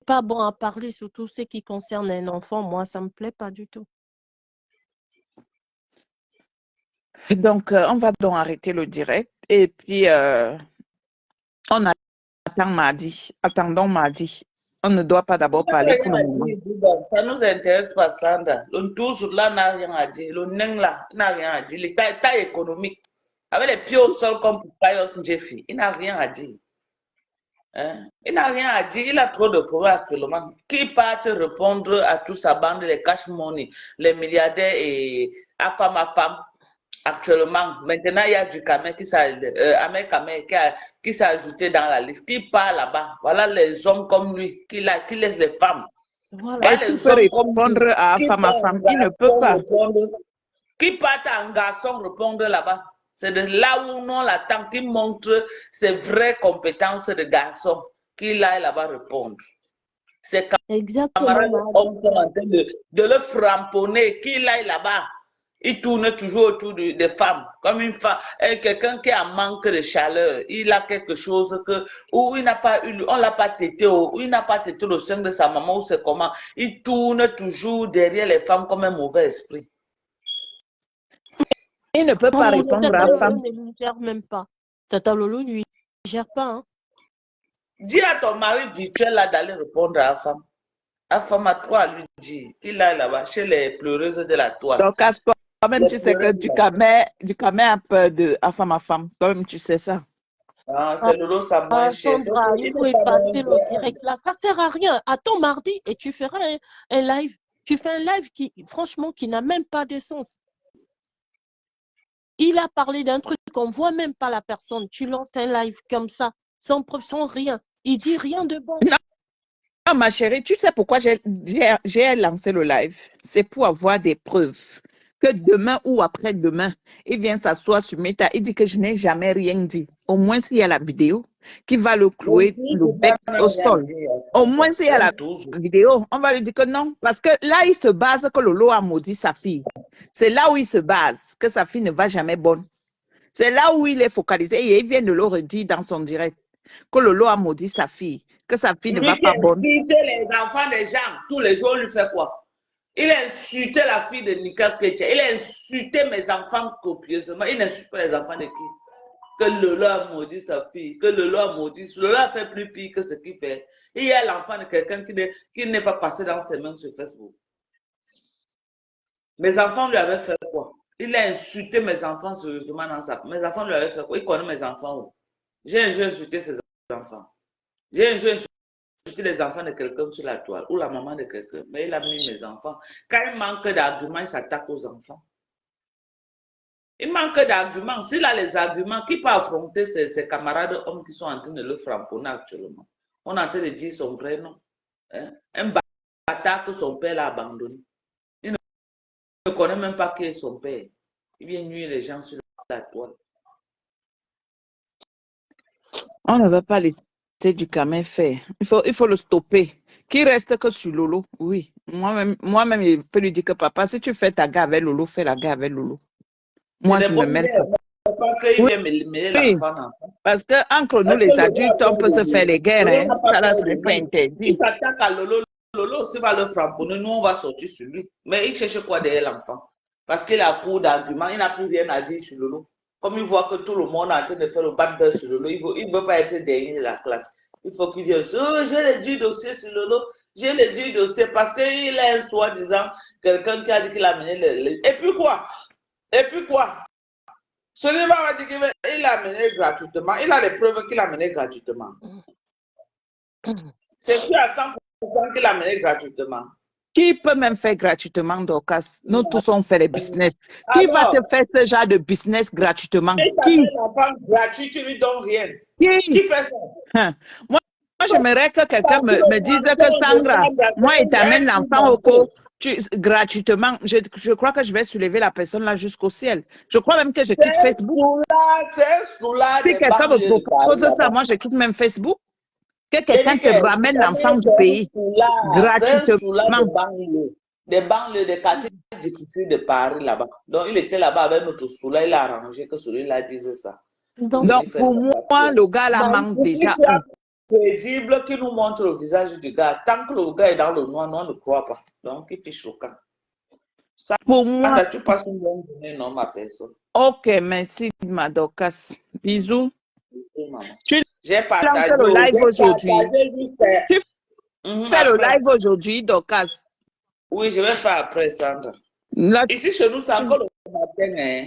pas bon à parler, surtout ce qui concerne un enfant. Moi, ça me plaît pas du tout. Donc, on va donc arrêter le direct. Et puis, on attend mardi. Attendons mardi. On ne doit pas d'abord Ça n'a parler pour rien le à moment. dire, Djiba. Ça nous intéresse pas, Sandra. Le tout sur là n'a rien à dire. Le neng là n'a rien à dire. L'état économique, avec les pieds au sol comme pour Payos Njeffi, il n'a rien à dire. Hein? Il n'a rien à dire. Il a trop de problèmes actuellement. Qui part te répondre à toute sa bande, les cash money, les milliardaires et à femme. Actuellement, maintenant, il y a du Kamé qui s'est ajouté dans la liste. Qui part là-bas? Voilà les hommes comme lui, qui laissent les femmes. Voilà. Est-ce qu'il Les peut hommes comme lui, répondre à qui femme partent à femme? en Il ne peut garçon pas. répondre. Qui partent en garçon répondre là-bas. C'est de là où on l'attend, qui montre ses vraies compétences de garçon, qu'il aille là-bas répondre. Ses Exactement, camarades Mardi. hommes sont en train de le framponner, qu'il aille là-bas. Il tourne toujours autour des femmes, comme une femme, quelqu'un qui a un manque de chaleur. Il a quelque chose où il n'a pas eu, on l'a pas tété, où il n'a pas tété le sein de sa maman, ou c'est comment. Il tourne toujours derrière les femmes comme un mauvais esprit. Il ne peut pas Non, répondre Tata à Lolo femme. ne lui gère même pas. Tata Lolo ne lui gère pas. Hein. Dis à ton mari virtuel là d'aller répondre à la femme. La femme à toi lui dit, il est là-bas chez les pleureuses de la toile. Donc, à toi-même, Les tu sais que pleureuses de la du Kamé a peur de à femme. Toi-même, tu sais ça. Ah, c'est Lolo, ça moins cher. Sandra, il Il faut n'est pas effacer même le direct là. Ça sert à rien. Attends mardi et tu feras un live. Tu fais un live qui, franchement, qui n'a même pas de sens. Il a parlé d'un truc qu'on ne voit même pas la personne. Tu lances un live comme ça, sans preuve, sans rien. Il dit rien de bon. Non, ma chérie, tu sais pourquoi j'ai lancé le live? C'est pour avoir des preuves. Que demain ou après-demain, il vient s'asseoir sur Meta, il dit que je n'ai jamais rien dit. Au moins, s'il y a la vidéo qui va le clouer le bec au sol. Au moins, s'il y a la vidéo, on va lui dire que non. Parce que là, il se base que Lolo a maudit sa fille. C'est là où il se base, que sa fille ne va jamais bonne. C'est là où il est focalisé et il vient de le redire dans son direct. Que Lolo a maudit sa fille, que sa fille ne va pas bonne. Il insulte les enfants des gens. Tous les jours, il lui fait quoi? Il a insulté la fille de Nika Ketia. Il a insulté mes enfants copieusement. Il n'insulte pas les enfants de qui? Que Lolo a maudit sa fille. Que Lolo a maudit. Lolo a fait plus pire que ce qu'il fait. Il y a l'enfant de quelqu'un qui n'est pas passé dans ses mains sur Facebook. Mes enfants lui avaient fait quoi? Il a insulté mes enfants sérieusement dans sa... Mes enfants lui avaient fait quoi? Il connaît mes enfants où? J'ai un jeu insulté ses enfants. J'ai un jeu insulté les enfants de quelqu'un sur la toile ou la maman de quelqu'un. Mais il a mis mes enfants. Quand il manque d'arguments, il s'attaque aux enfants. Il manque d'arguments. S'il a les arguments, qui peut affronter ses camarades hommes qui sont en train de le framponner actuellement? On est en train de dire son vrai nom. Hein? Un bâtard que son père l'a abandonné. Il ne connaît même pas qui est son père. Il vient nuire les gens sur la toile. On ne va pas laisser du Kamé faire. Il faut le stopper. Qui reste que sur Lolo? Oui. Moi-même, je peux lui dire que papa, si tu fais ta guerre avec Lolo, fais la guerre avec Lolo. Moi, je ne me mêle pas. Oui. Parce qu'entre nous, les adultes, on peut se faire les guerres. Hein. Ça, là, ce n'est pas interdit. Il s'attaque à Lolo. Lolo aussi va le framponner. Nous, on va sortir sur lui. Mais il cherche quoi derrière l'enfant? Parce qu'il a fou d'arguments. Il n'a plus rien à dire sur Lolo. Comme il voit que tout le monde est en train de faire le bad buzz sur Lolo, il ne veut pas être derrière la classe. Il faut qu'il vienne. Oh, j'ai le du dossier sur Lolo. J'ai le du dossier parce qu'il a un soi-disant quelqu'un qui a dit qu'il a mené le... Et puis quoi? Et puis quoi? Celui-là va dire qu'il a mené gratuitement. Il a les preuves qu'il a mené gratuitement. C'est sûr à 100% qu'il a mené gratuitement. Qui peut même faire gratuitement, Dorcas? Nous tous, on fait les business. Qui va te faire ce genre de business gratuitement? Qui? L'enfant gratuit, tu lui donnes rien. Qui fait ça? Moi, j'aimerais que quelqu'un me dise que Sandra, moi, il t'amène l'enfant au co gratuitement. Je crois que je vais soulever la personne là jusqu'au ciel. Je crois même que je quitte Facebook. C'est sous-là Si des quelqu'un me banlieues de Paris, propose ça, là-bas. moi, je quitte même Facebook. Que J'ai quelqu'un dit te que ramène c'est l'enfant du un pays sous-là, c'est un sous-là gratuitement. des banlieues, des quartiers difficiles de Paris là-bas. Donc, il était là-bas avec notre sous-là, il a arrangé que celui-là dise ça. Donc, Donc, pour moi, le gars là manque déjà un. Crédible qui nous montre le visage du gars. Tant que le gars est dans le noir, nous, on ne croit pas. Donc, il fait choquant. Ça, Pour moi, tu passes une bonne journée, non, ma personne. ok, merci, ma Dorcas. Bisous. Tu J'ai lances partagé le live aujourd'hui. Tu fais le après. live aujourd'hui, Dorcas. Oui, je vais faire après, Sandra. Là, Ici, chez nous, c'est encore le matin. Hein.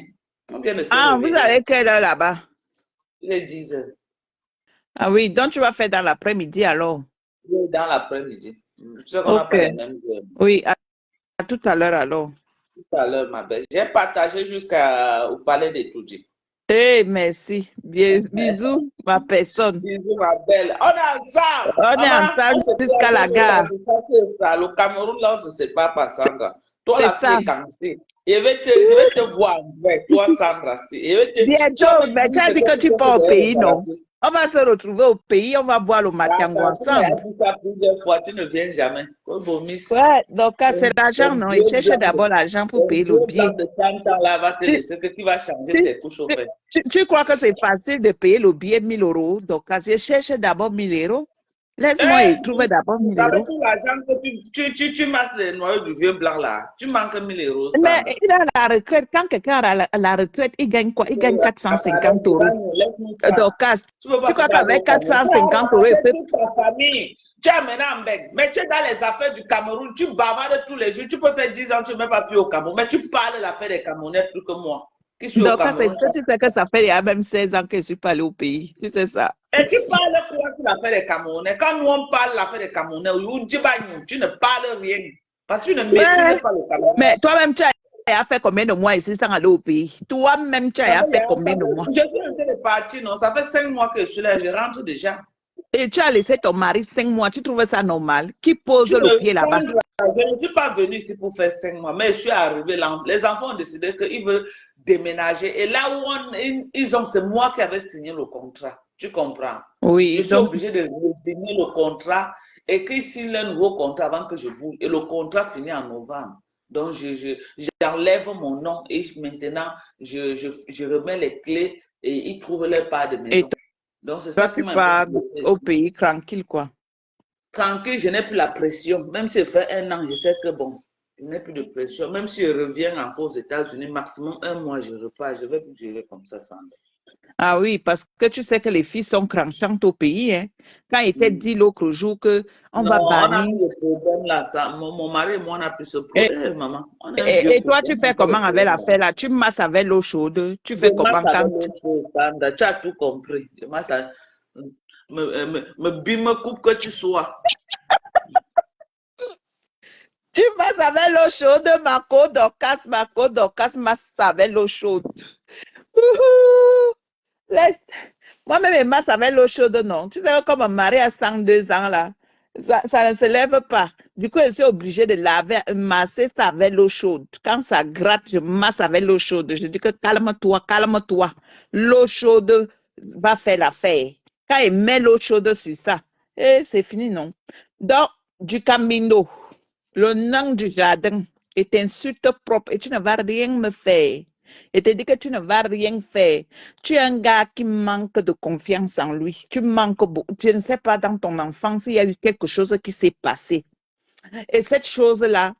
On vient de se ah, vous réveiller. avez quelle heure là-bas? Il est 10 heures. Ah oui, donc tu vas faire dans l'après-midi alors. Oui, dans l'après-midi. Tu sais qu'on n'a pas les mêmes heures. Oui, à tout à l'heure alors. Tout à l'heure, ma belle. J'ai partagé jusqu'au palais de Toudi. Eh, merci. Bisous, ma personne. Bisous, ma belle. On est ensemble. On est ensemble jusqu'à la gare. Le Cameroun, là, on ne se sépare pas, Sandra. Toi, la C'est ça. fille est cancée. Je vais te voir en vrai, toi, Sandra. Bientôt, mais tu as dit que tu pars au pays, non? On va se retrouver au pays, on va boire le matin ensemble. Tu dit ça plusieurs fois, tu ne viens jamais. Ouais, donc c'est l'argent, non? Il cherche d'abord l'argent pour payer le billet. De 100 ans, là, va te laisser que qui va changer ses couches au fait. Tu crois que c'est facile de payer le billet 1000 €? Donc, je cherche d'abord 1000 €. Laisse-moi trouver d'abord 1000 €. Avec tout l'argent que tu masses les noyaux du vieux blanc là, tu manques 1000 €. Mais il a la retraite. Quand quelqu'un a la retraite, il gagne quoi? Il gagne 450 €. Donc, tu crois qu'avec 450 €, il peut... ta famille, tu es maintenant en bec, mais tu es dans les affaires du Cameroun, tu bavardes tous les jours, tu peux faire 10 ans, tu n'es même pas plus au Cameroun, mais tu parles de l'affaire des Camerounais plus que moi. Donc, tu sais que ça fait il y a même 16 ans que je suis pas allée au pays. Tu sais ça. Et tu parles quoi sur l'affaire des Camerounais? Quand nous on parle de l'affaire des Camerounais, tu ne parles rien. Parce que tu ne maîtrises pas le Cameroun. Mais toi-même, tu as fait combien de mois ici sans aller au pays? Toi-même, tu as fait combien de mois? Je suis en train de partir, non? Ça fait 5 mois que je suis là, je rentre déjà. Et tu as laissé ton mari 5 mois, tu trouves ça normal? Qui pose le pied là-bas? Je ne suis pas venue ici pour faire 5 mois, mais je suis arrivée là. Les enfants ont décidé qu'ils veulent déménager. Et là où ils ont, c'est moi qui avais signé le contrat. Tu comprends? Oui. Je suis obligée de signer le contrat, écrire sur le nouveau contrat avant que je bouge. Et le contrat finit en novembre. Donc, j'enlève mon nom et maintenant, je remets les clés et ils trouvent leur part de maison. Donc, c'est ça qui m'a au pays tranquille, quoi. Tranquille, je n'ai plus la pression. Même si je fais 1 an, je sais que bon, je n'ai plus de pression. Même si je reviens encore aux États-Unis, maximum 1 mois, je repars. Je vais plus gérer comme ça, Sandra. Ah oui, parce que tu sais que les filles sont cranchantes au pays. Hein. Quand il était dit l'autre jour qu'on va bannir. On a plus de problème là. Ça. Mon mari et moi, on a plus ce problème, maman. Et toi, tu fais comment avec l'affaire là? Tu masses avec l'eau chaude? Tu fais comment quand tu as tout compris. Je masse me coupe que tu sois. Tu masses avec l'eau chaude, Marco Dorcas masse avec l'eau chaude. Moi-même, je masse avec l'eau chaude, non. Tu sais, comme mon mari a 102 ans, là, ça ne se lève pas. Du coup, je suis obligée de masser ça avec l'eau chaude. Quand ça gratte, je masse avec l'eau chaude. Je dis que calme-toi, calme-toi. L'eau chaude va faire l'affaire. Quand il met l'eau chaude sur ça, c'est fini, non? Donc, du camino, le nom du jardin est insulte propre et tu ne vas rien me faire. Et te dit que tu ne vas rien faire. Tu es un gars qui manque de confiance en lui. Tu manques beaucoup. Je ne sais pas dans ton enfance, il y a eu quelque chose qui s'est passé. Et cette chose-là,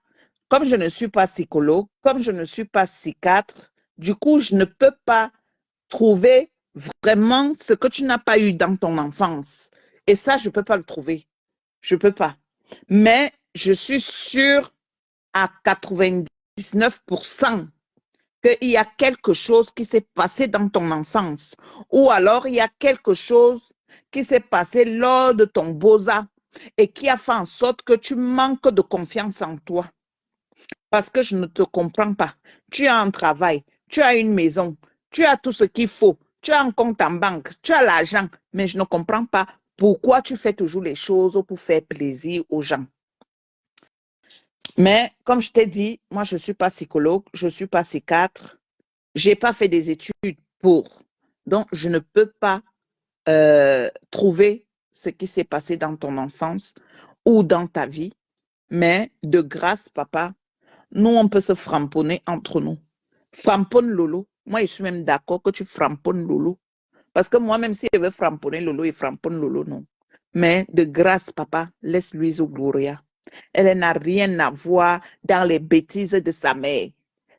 comme je ne suis pas psychologue, comme je ne suis pas psychiatre, du coup, je ne peux pas trouver vraiment ce que tu n'as pas eu dans ton enfance. Et ça, je ne peux pas le trouver. Je ne peux pas. Mais je suis sûre à 99% qu'il y a quelque chose qui s'est passé dans ton enfance. Ou alors, il y a quelque chose qui s'est passé lors de ton beaux-arts et qui a fait en sorte que tu manques de confiance en toi. Parce que je ne te comprends pas. Tu as un travail, tu as une maison, tu as tout ce qu'il faut, tu as un compte en banque, tu as l'argent, mais je ne comprends pas pourquoi tu fais toujours les choses pour faire plaisir aux gens? Mais comme je t'ai dit, moi, je ne suis pas psychologue, je ne suis pas psychiatre, je n'ai pas fait des études pour. Donc, je ne peux pas trouver ce qui s'est passé dans ton enfance ou dans ta vie. Mais de grâce, papa, nous, on peut se framponner entre nous. Framponne Lolo. Moi, je suis même d'accord que tu framponnes Lolo. Parce que moi, même si je veux framponner Lolo, il framponne Lolo, non. Mais de grâce, papa, laisse Louise au Gloria. Elle n'a rien à voir dans les bêtises de sa mère.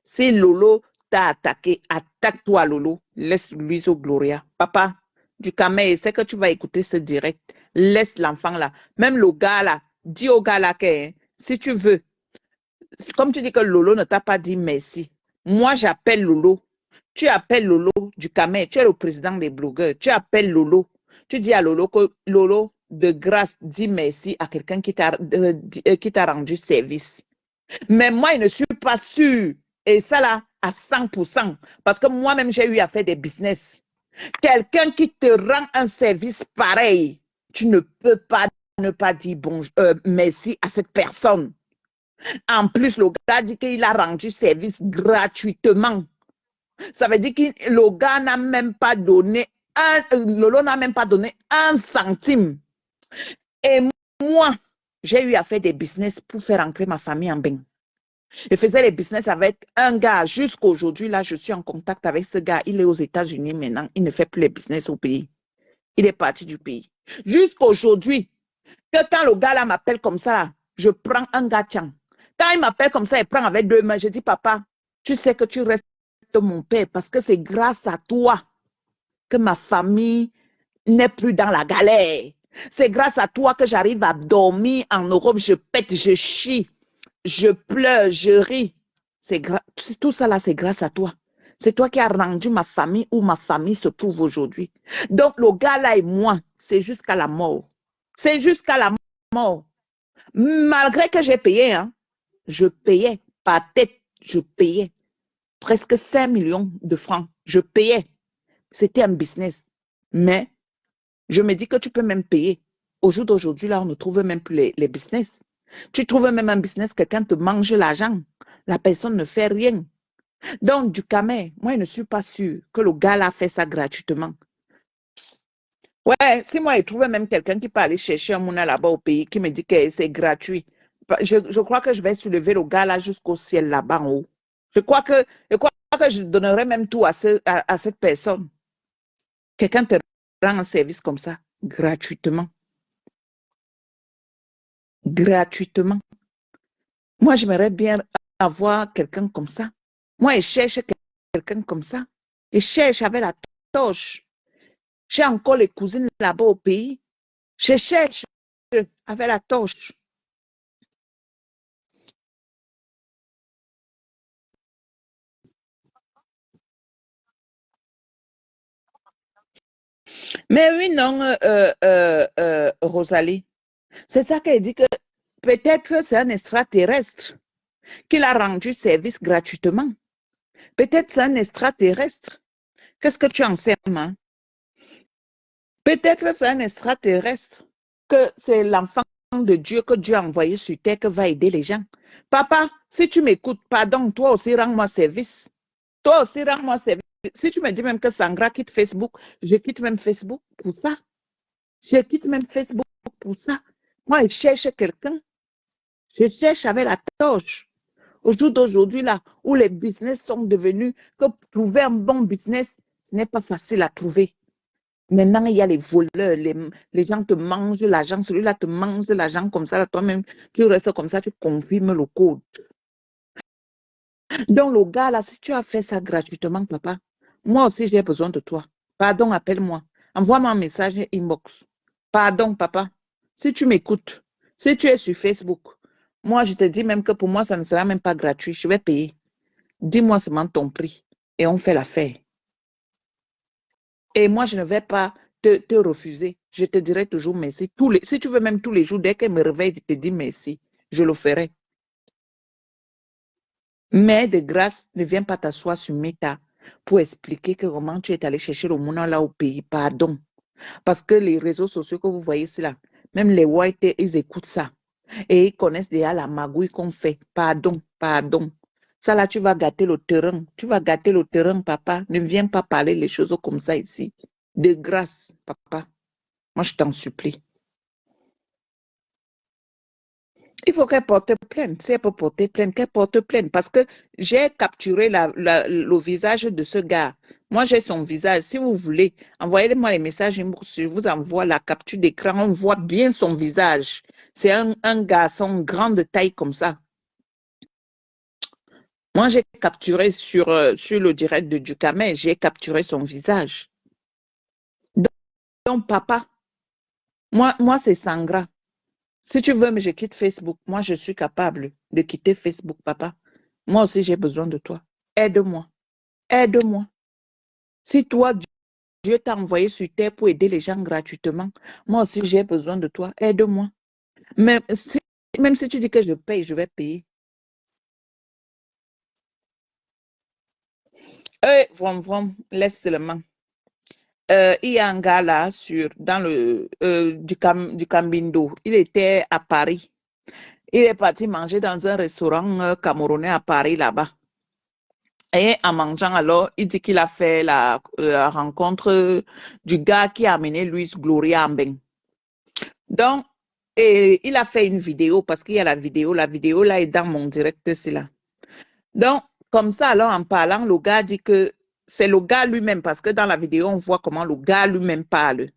Si Lolo t'a attaqué, attaque-toi, Lolo. Laisse Louise au Gloria. Papa, du Cameroun, c'est que tu vas écouter ce direct. Laisse l'enfant là. Même le gars là, dis au gars là que si tu veux, comme tu dis que Lolo ne t'a pas dit merci, moi j'appelle Lolo. Tu appelles Lolo du Cameroun, tu es le président des blogueurs. Tu appelles Lolo. Tu dis à Lolo que Lolo, de grâce, dis merci à quelqu'un qui t'a rendu service. Mais moi, je ne suis pas sûre. Et ça là, à 100%. Parce que moi-même, j'ai eu à faire des business. Quelqu'un qui te rend un service pareil, tu ne peux pas ne pas dire merci à cette personne. En plus, le gars dit qu'il a rendu service gratuitement. Ça veut dire que le gars n'a même pas donné Lolo n'a même pas donné 1 centime. Et moi, j'ai eu à faire des business pour faire entrer ma famille en bain. Je faisais les business avec un gars. Jusqu'à aujourd'hui, là, je suis en contact avec ce gars. Il est aux États-Unis maintenant. Il ne fait plus les business au pays. Il est parti du pays. Jusqu'à aujourd'hui, que quand le gars là m'appelle comme ça, je prends un gars tiens. Quand il m'appelle comme ça, il prend avec 2 mains. Je dis, papa, tu sais que tu restes mon père parce que c'est grâce à toi que ma famille n'est plus dans la galère. C'est grâce à toi que j'arrive à dormir en Europe. Je pète, je chie, je pleure, je ris. Tout ça là, c'est grâce à toi. C'est toi qui as rendu ma famille où ma famille se trouve aujourd'hui. Donc, le gars là et moi, c'est jusqu'à la mort. C'est jusqu'à la mort. Malgré que j'ai payé, hein, je payais par tête, je payais presque 5 millions de francs. Je payais. C'était un business. Mais je me dis que tu peux même payer. Au jour d'aujourd'hui, là, on ne trouve même plus les business. Tu trouves même un business, quelqu'un te mange l'argent. La personne ne fait rien. Donc, du Cameroun, moi, je ne suis pas sûre que le gars là fait ça gratuitement. Ouais, si moi, je trouvais même quelqu'un qui peut aller chercher un mouna là-bas au pays, qui me dit que c'est gratuit, je crois que je vais soulever le gars là jusqu'au ciel là-bas en haut. Je crois que je donnerais même tout à cette personne. Quelqu'un te rend un service comme ça, gratuitement. Gratuitement. Moi, j'aimerais bien avoir quelqu'un comme ça. Moi, je cherche quelqu'un comme ça. Je cherche avec la torche. J'ai encore les cousines là-bas au pays. Je cherche avec la torche. Mais oui, non, Rosalie. C'est ça qu'elle dit que peut-être c'est un extraterrestre qui l'a rendu service gratuitement. Peut-être c'est un extraterrestre. Qu'est-ce que tu en sais, maman? Peut-être c'est un extraterrestre, que c'est l'enfant de Dieu que Dieu a envoyé sur terre qui va aider les gens. Papa, si tu m'écoutes, pardon, toi aussi rends-moi service. Toi aussi rends-moi service. Si tu me dis même que Sangra quitte Facebook, je quitte même Facebook pour ça. Je quitte même Facebook pour ça. Moi, je cherche quelqu'un. Je cherche avec la torche. Au jour d'aujourd'hui, là, où les business sont devenus, que trouver un bon business, ce n'est pas facile à trouver. Maintenant, il y a les voleurs, les gens te mangent l'argent, celui-là te mange l'argent comme ça, toi-même, tu restes comme ça, tu confirmes le code. Donc, le gars, là, si tu as fait ça gratuitement, papa, moi aussi, j'ai besoin de toi. Pardon, appelle-moi. Envoie-moi un message inbox. Pardon, papa. Si tu m'écoutes, si tu es sur Facebook, moi, je te dis même que pour moi, ça ne sera même pas gratuit. Je vais payer. Dis-moi seulement ton prix et on fait l'affaire. Et moi, je ne vais pas te refuser. Je te dirai toujours merci. Si tu veux même tous les jours, dès qu'elle me réveille, je te dis merci. Je le ferai. Mais de grâce, ne viens pas t'asseoir sur Meta pour expliquer que comment tu es allé chercher le mouna là au pays. Pardon. Parce que les réseaux sociaux que vous voyez ici, là, même les whites, ils écoutent ça. Et ils connaissent déjà la magouille qu'on fait. Pardon, pardon. Ça là, tu vas gâter le terrain. Tu vas gâter le terrain, papa. Ne viens pas parler les choses comme ça ici. De grâce, papa. Moi, je t'en supplie. Il faut qu'elle porte plainte. Si elle peut porter plainte, qu'elle porte plainte. Parce que j'ai capturé le visage de ce gars. Moi, j'ai son visage. Si vous voulez, envoyez-moi les messages. Je vous envoie la capture d'écran. On voit bien son visage. C'est un garçon grande taille comme ça. Moi, j'ai capturé sur le direct de Ducamel, j'ai capturé son visage. Donc, papa, moi c'est Sangra. Si tu veux, mais je quitte Facebook. Moi, je suis capable de quitter Facebook, papa. Moi aussi, j'ai besoin de toi. Aide-moi. Aide-moi. Si toi, Dieu t'a envoyé sur terre pour aider les gens gratuitement, moi aussi, j'ai besoin de toi. Aide-moi. Même si tu dis que je paye, je vais payer. Vroom, laisse seulement. Il y a un gars là du Cambindo. Il était à Paris. Il est parti manger dans un restaurant camerounais à Paris là-bas. Et en mangeant alors, il dit qu'il a fait la rencontre du gars qui a amené Luis Gloria Ambeng. Donc, et il a fait une vidéo parce qu'il y a la vidéo. La vidéo là est dans mon direct, c'est là. Donc, comme ça, alors en parlant, le gars dit que c'est le gars lui-même, parce que dans la vidéo, on voit comment le gars lui-même parle.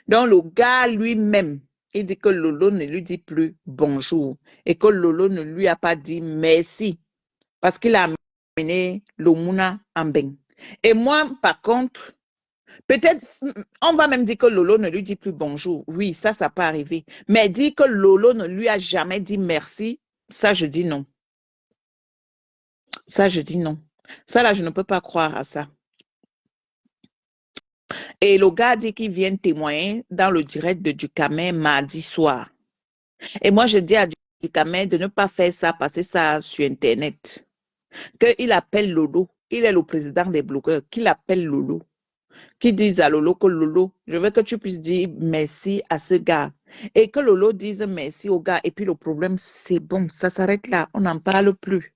Donc, le gars lui-même, il dit que Lolo ne lui dit plus bonjour et que Lolo ne lui a pas dit merci parce qu'il a amené Lomuna Ambeng. Et moi, par contre, peut-être, on va même dire que Lolo ne lui dit plus bonjour. Oui, ça peut arriver. Mais dire que Lolo ne lui a jamais dit merci, ça, je dis non. Ça, je dis non. Ça, là, je ne peux pas croire à ça. Et le gars dit qu'il vient témoigner dans le direct de Ducamel mardi soir. Et moi, je dis à Ducamel de ne pas faire ça, passer ça sur Internet. Qu'il appelle Lolo. Il est le président des blogueurs. Qu'il appelle Lolo. Qu'il dise à Lolo que Lolo, je veux que tu puisses dire merci à ce gars. Et que Lolo dise merci au gars. Et puis le problème, c'est bon, ça s'arrête là. On n'en parle plus.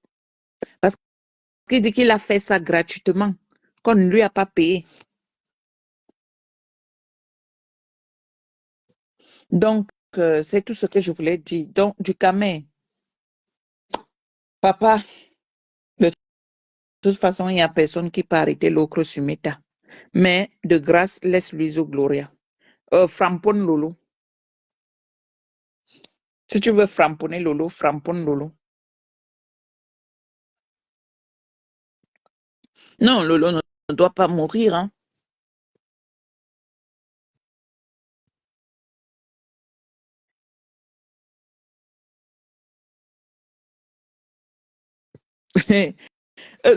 Parce qu'il dit qu'il a fait ça gratuitement, qu'on ne lui a pas payé. Donc, c'est tout ce que je voulais dire. Donc, Ducamel, papa, de toute façon, il n'y a personne qui peut arrêter l'ocre sur Meta. Mais de grâce, laisse-lui au Gloria. Framponne Lolo. Si tu veux framponner Lolo, framponne Lolo. Non, Lolo ne doit pas mourir. Hein.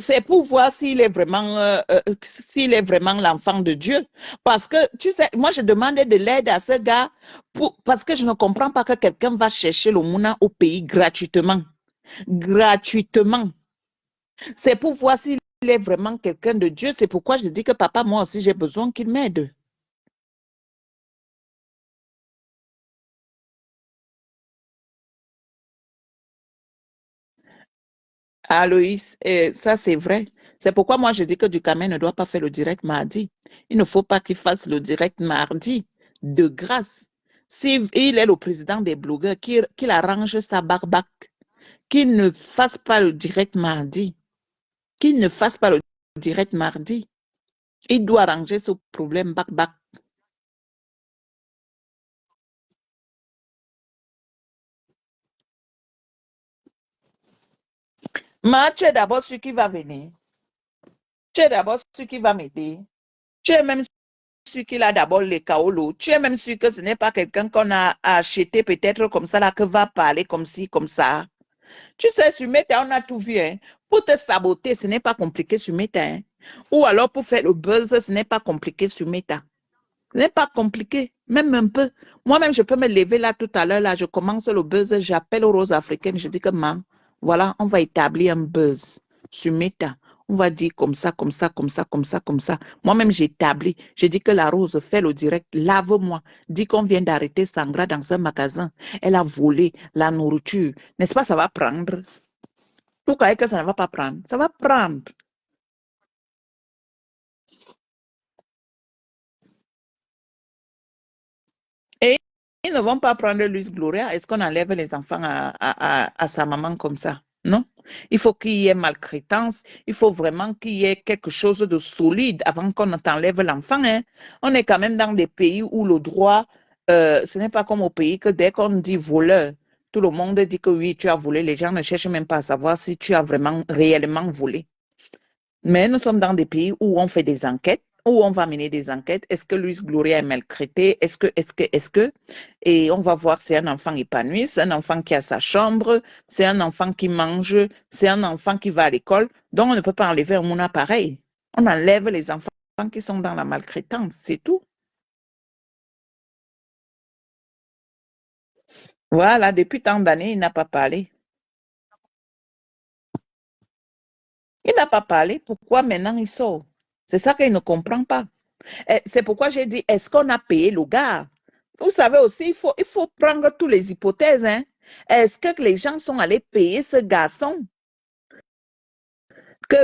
C'est pour voir s'il est vraiment l'enfant de Dieu. Parce que, tu sais, moi, je demandais de l'aide à ce gars parce que je ne comprends pas que quelqu'un va chercher le mouna au pays gratuitement. Gratuitement. C'est pour voir s'il est vraiment quelqu'un de Dieu. C'est pourquoi je dis que papa, moi aussi, j'ai besoin qu'il m'aide. Aloïs, ça c'est vrai. C'est pourquoi moi je dis que Ducamel ne doit pas faire le direct mardi. Il ne faut pas qu'il fasse le direct mardi, de grâce. S'il est le président des blogueurs, qu'il arrange sa barbac, qu'il ne fasse pas le direct mardi. Qu'il ne fasse pas le direct mardi. Il doit arranger ce problème bac. Mais tu es d'abord celui qui va venir. Tu es d'abord celui qui va m'aider. Tu es même celui qui a d'abord les kaolo. Tu es même sûr que ce n'est pas quelqu'un qu'on a acheté peut-être comme ça, là, que va parler comme ci, comme ça. Tu sais, sur Meta, on a tout vu. Hein. Pour te saboter, ce n'est pas compliqué sur Meta. Hein. Ou alors pour faire le buzz, ce n'est pas compliqué sur Meta. Ce n'est pas compliqué, même un peu. Moi-même, je peux me lever là tout à l'heure, là, je commence le buzz, j'appelle aux roses africaines, je dis que, maman, voilà, on va établir un buzz sur Meta. On va dire comme ça, comme ça, comme ça, comme ça, comme ça. Moi-même, j'établis. J'ai dit que la Rose fait le direct. Lave-moi. Dis qu'on vient d'arrêter Sangra dans un magasin. Elle a volé la nourriture. N'est-ce pas, ça va prendre? Pourquoi est-ce que ça ne va pas prendre? Ça va prendre. Et ils ne vont pas prendre Luis Gloria. Est-ce qu'on enlève les enfants à sa maman comme ça? Non. Il faut qu'il y ait maltraitance. Il faut vraiment qu'il y ait quelque chose de solide avant qu'on t'enlève l'enfant. Hein. On est quand même dans des pays où le droit, ce n'est pas comme au pays que dès qu'on dit voleur, tout le monde dit que oui, tu as volé. Les gens ne cherchent même pas à savoir si tu as vraiment, réellement volé. Mais nous sommes dans des pays où on fait des enquêtes, où on va mener des enquêtes. Est-ce que Luis Gloria est maltraité? Est-ce que? Et on va voir si c'est un enfant épanoui, c'est un enfant qui a sa chambre, c'est un enfant qui mange, c'est un enfant qui va à l'école. Donc, on ne peut pas enlever un mouna pareil. On enlève les enfants qui sont dans la maltraitance, c'est tout. Voilà, depuis tant d'années, il n'a pas parlé. Il n'a pas parlé. Pourquoi maintenant il sort? C'est ça qu'il ne comprend pas. C'est pourquoi j'ai dit, est-ce qu'on a payé le gars? Vous savez aussi, il faut prendre toutes les hypothèses. Hein. Est-ce que les gens sont allés payer ce garçon? Que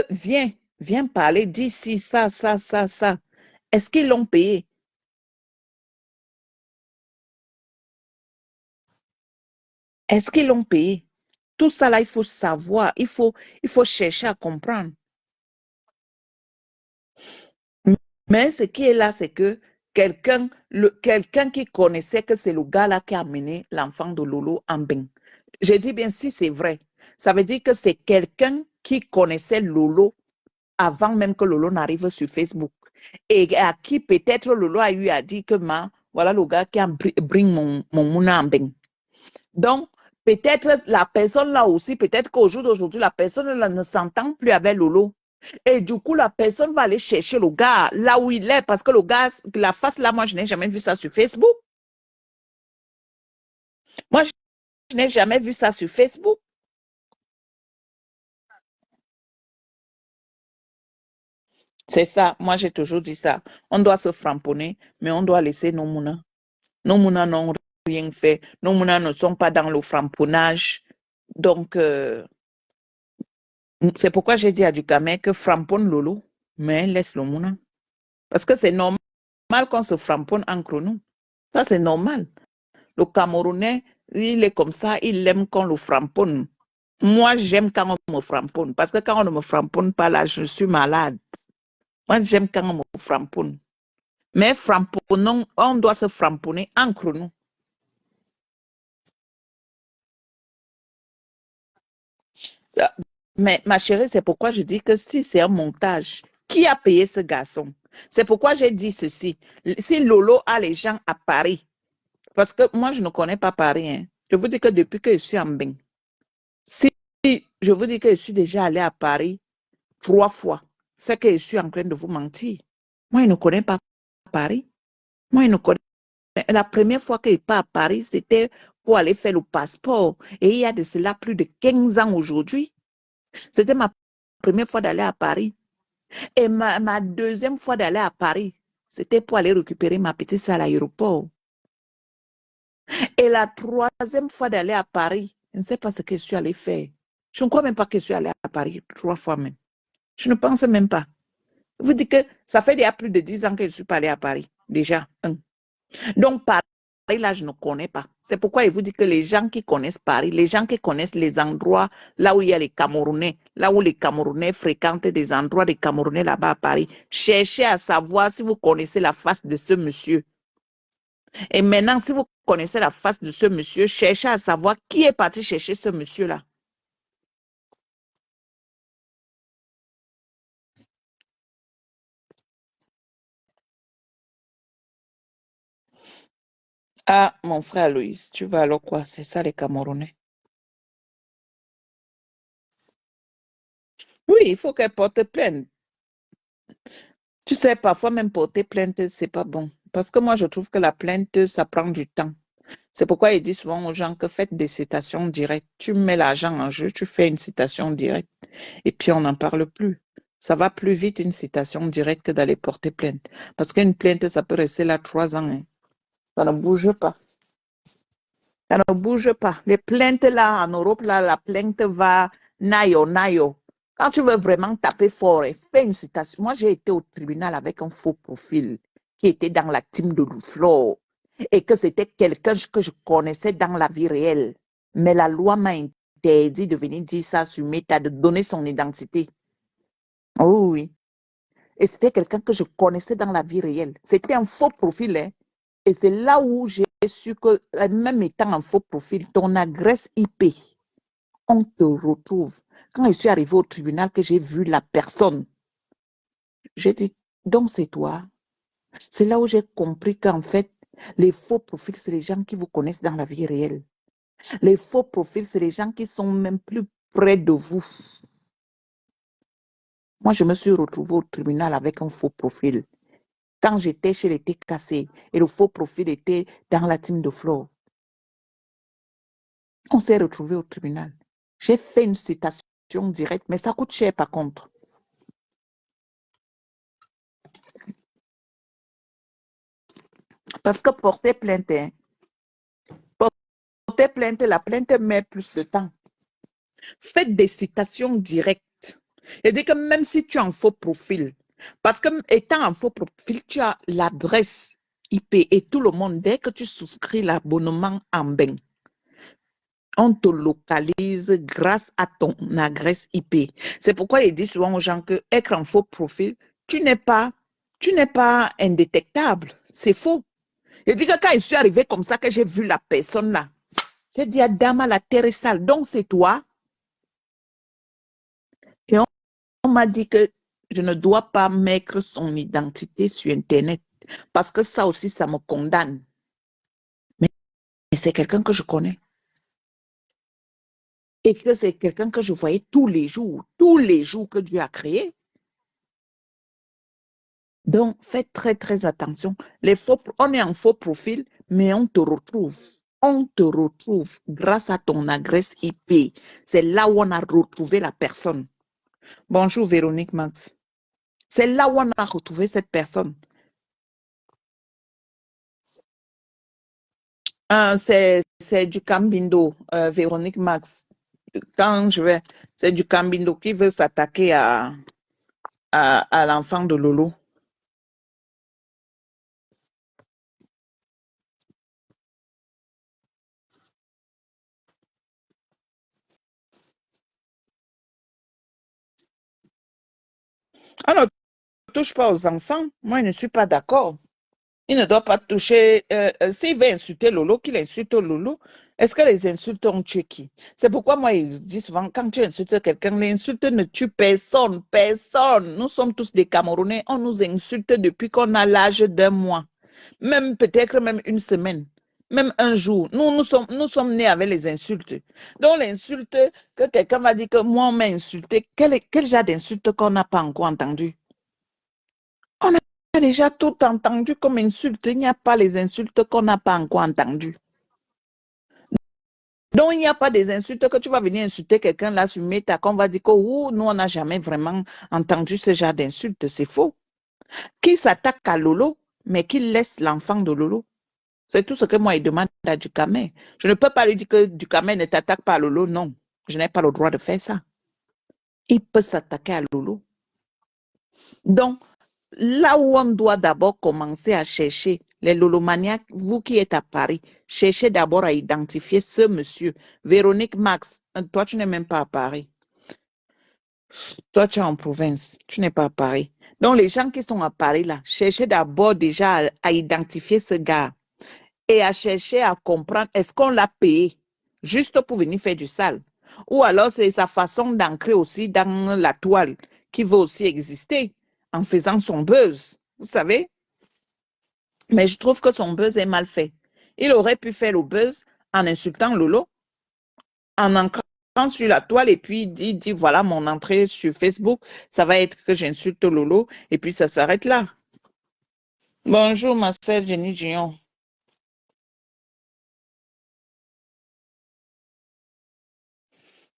viens parler d'ici, ça. Est-ce qu'ils l'ont payé? Est-ce qu'ils l'ont payé? Tout ça là, il faut savoir, il faut chercher à comprendre. Mais ce qui est là, c'est que quelqu'un qui connaissait que c'est le gars là qui a amené l'enfant de Lolo en bain. Je dis bien si c'est vrai. Ça veut dire que c'est quelqu'un qui connaissait Lolo avant même que Lolo n'arrive sur Facebook. Et à qui peut-être Lolo a eu à dire que voilà le gars qui a bring mon mouna en bain. Donc, peut-être la personne là aussi, peut-être qu'au jour d'aujourd'hui, la personne là ne s'entend plus avec Lolo. Et du coup, la personne va aller chercher le gars là où il est, parce que le gars, la face là, moi, je n'ai jamais vu ça sur Facebook. Moi, je n'ai jamais vu ça sur Facebook. C'est ça, moi, j'ai toujours dit ça. On doit se framponner, mais on doit laisser nos mounas. Nos mounas n'ont rien fait. Nos mounas ne sont pas dans le framponnage. Donc, c'est pourquoi j'ai dit à Ducamé que framponne Lolo, mais laisse le mouna. Parce que c'est normal qu'on se framponne entre nous. Ça, c'est normal. Le Camerounais, il est comme ça, il aime qu'on le framponne. Moi, j'aime quand on me framponne. Parce que quand on ne me framponne pas, là, je suis malade. Moi, j'aime quand on me framponne. Mais framponnons, on doit se framponner entre nous. Mais ma chérie, c'est pourquoi je dis que si c'est un montage, qui a payé ce garçon? C'est pourquoi j'ai dit ceci. Si Lolo a les gens à Paris, parce que moi, je ne connais pas Paris. Hein. Je vous dis que depuis que je suis en bain, si je vous dis que je suis déjà allée à Paris 3 fois, c'est que je suis en train de vous mentir. Moi, je ne connais pas Paris. Moi, je ne connais. La première fois que je pars à Paris, c'était pour aller faire le passeport. Et il y a de cela plus de 15 ans aujourd'hui. C'était ma première fois d'aller à Paris. Et ma deuxième fois d'aller à Paris, c'était pour aller récupérer ma petite sœur à l'aéroport. Et la troisième fois d'aller à Paris, je ne sais pas ce que je suis allée faire. Je ne crois même pas que je suis allée à Paris 3 fois même. Je ne pense même pas. Je vous dis que ça fait déjà plus de 10 ans que je ne suis pas allée à Paris. Déjà, Donc, Paris, là, je ne connais pas. C'est pourquoi je vous dis que les gens qui connaissent Paris, les gens qui connaissent les endroits là où il y a les Camerounais, là où les Camerounais fréquentent des endroits des Camerounais là-bas à Paris, cherchez à savoir si vous connaissez la face de ce monsieur. Et maintenant, si vous connaissez la face de ce monsieur, cherchez à savoir qui est parti chercher ce monsieur-là. Ah, mon frère Loïs, tu vas alors quoi? C'est ça les Camerounais. Oui, il faut qu'elle porte plainte. Tu sais, parfois même porter plainte, c'est pas bon. Parce que moi, je trouve que la plainte, ça prend du temps. C'est pourquoi il dit souvent aux gens que faites des citations directes. Tu mets l'argent en jeu, tu fais une citation directe et puis on n'en parle plus. Ça va plus vite une citation directe que d'aller porter plainte. Parce qu'une plainte, ça peut rester là 3 ans. Hein. Ça ne bouge pas. Ça ne bouge pas. Les plaintes là, en Europe, là, la plainte va nayo, nayo. Quand tu veux vraiment taper fort, fais une citation. Moi, j'ai été au tribunal avec un faux profil qui était dans la team de Louflo et que c'était quelqu'un que je connaissais dans la vie réelle. Mais la loi m'a interdit de venir dire ça sur Meta, de donner son identité. Oh oui. Et c'était quelqu'un que je connaissais dans la vie réelle. C'était un faux profil. Hein. Et c'est là où j'ai su que, même étant un faux profil, ton adresse IP, on te retrouve. Quand je suis arrivée au tribunal, que j'ai vu la personne, j'ai dit, donc c'est toi. C'est là où j'ai compris qu'en fait, les faux profils, c'est les gens qui vous connaissent dans la vie réelle. Les faux profils, c'est les gens qui sont même plus près de vous. Moi, je me suis retrouvée au tribunal avec un faux profil. Quand j'étais chez les TKC et le faux profil était dans la team de Flo, on s'est retrouvés au tribunal. J'ai fait une citation directe, mais ça coûte cher par contre. Parce que porter plainte, hein, porter plainte, la plainte met plus de temps. Faites des citations directes. Et dit que même si tu as un faux profil, parce que étant un faux profil, tu as l'adresse IP et tout le monde, dès que tu souscris l'abonnement en bain, on te localise grâce à ton adresse IP. C'est pourquoi il dit souvent aux gens que être un faux profil, tu n'es pas indétectable. C'est faux. Il dit que quand je suis arrivé comme ça, que j'ai vu la personne là, j'ai dit à Dama, la terre est sale. Donc c'est toi. Et on m'a dit que je ne dois pas mettre son identité sur Internet. Parce que ça aussi, ça me condamne. Mais c'est quelqu'un que je connais. Et que c'est quelqu'un que je voyais tous les jours que Dieu a créé. Donc, faites très, très attention. On est en faux profil, mais on te retrouve. On te retrouve grâce à ton adresse IP. C'est là où on a retrouvé la personne. Bonjour Véronique Max. C'est là où on a retrouvé cette personne. C'est du Cambindo, Véronique Max. C'est du Cambindo qui veut s'attaquer à l'enfant de Lolo. On ne touche pas aux enfants. Moi, je ne suis pas d'accord. Il ne doit pas toucher. S'il veut insulter Lolo, qu'il insulte Lolo. Est-ce que les insultes ont tué qui? C'est pourquoi moi, je dis souvent, quand tu insultes quelqu'un, l'insulte ne tue personne. Personne. Nous sommes tous des Camerounais. On nous insulte depuis qu'on a l'âge d'1 mois. Même peut-être même une semaine. Même un jour. Nous sommes nés avec les insultes. Donc, l'insulte, que quelqu'un va dire que moi, on m'a insulté, quel genre d'insulte qu'on n'a pas encore entendu? On a déjà tout entendu comme insulte. Il n'y a pas les insultes qu'on n'a pas encore entendues. Donc, il n'y a pas des insultes que tu vas venir insulter quelqu'un là sur Meta, qu'on va dire que nous, on n'a jamais vraiment entendu ce genre d'insultes. C'est faux. Qui s'attaque à Lolo, mais qui laisse l'enfant de Lolo? C'est tout ce que moi, il demande à Ducamé. Je ne peux pas lui dire que Ducamé ne t'attaque pas à Lolo. Non, je n'ai pas le droit de faire ça. Il peut s'attaquer à Lolo. Donc, là où on doit d'abord commencer à chercher les lolomaniaques, vous qui êtes à Paris, cherchez d'abord à identifier ce monsieur. Véronique Max, toi, tu n'es même pas à Paris. Toi, tu es en province, tu n'es pas à Paris. Donc, les gens qui sont à Paris, là, cherchez d'abord déjà à identifier ce gars et à chercher à comprendre, est-ce qu'on l'a payé juste pour venir faire du sale? Ou alors, c'est sa façon d'ancrer aussi dans la toile qui veut aussi exister en faisant son buzz, vous savez? Mais je trouve que son buzz est mal fait. Il aurait pu faire le buzz en insultant Lolo, en ancrant sur la toile et puis dit voilà mon entrée sur Facebook, ça va être que j'insulte Lolo et puis ça s'arrête là. Bonjour ma sœur Jenny Gion.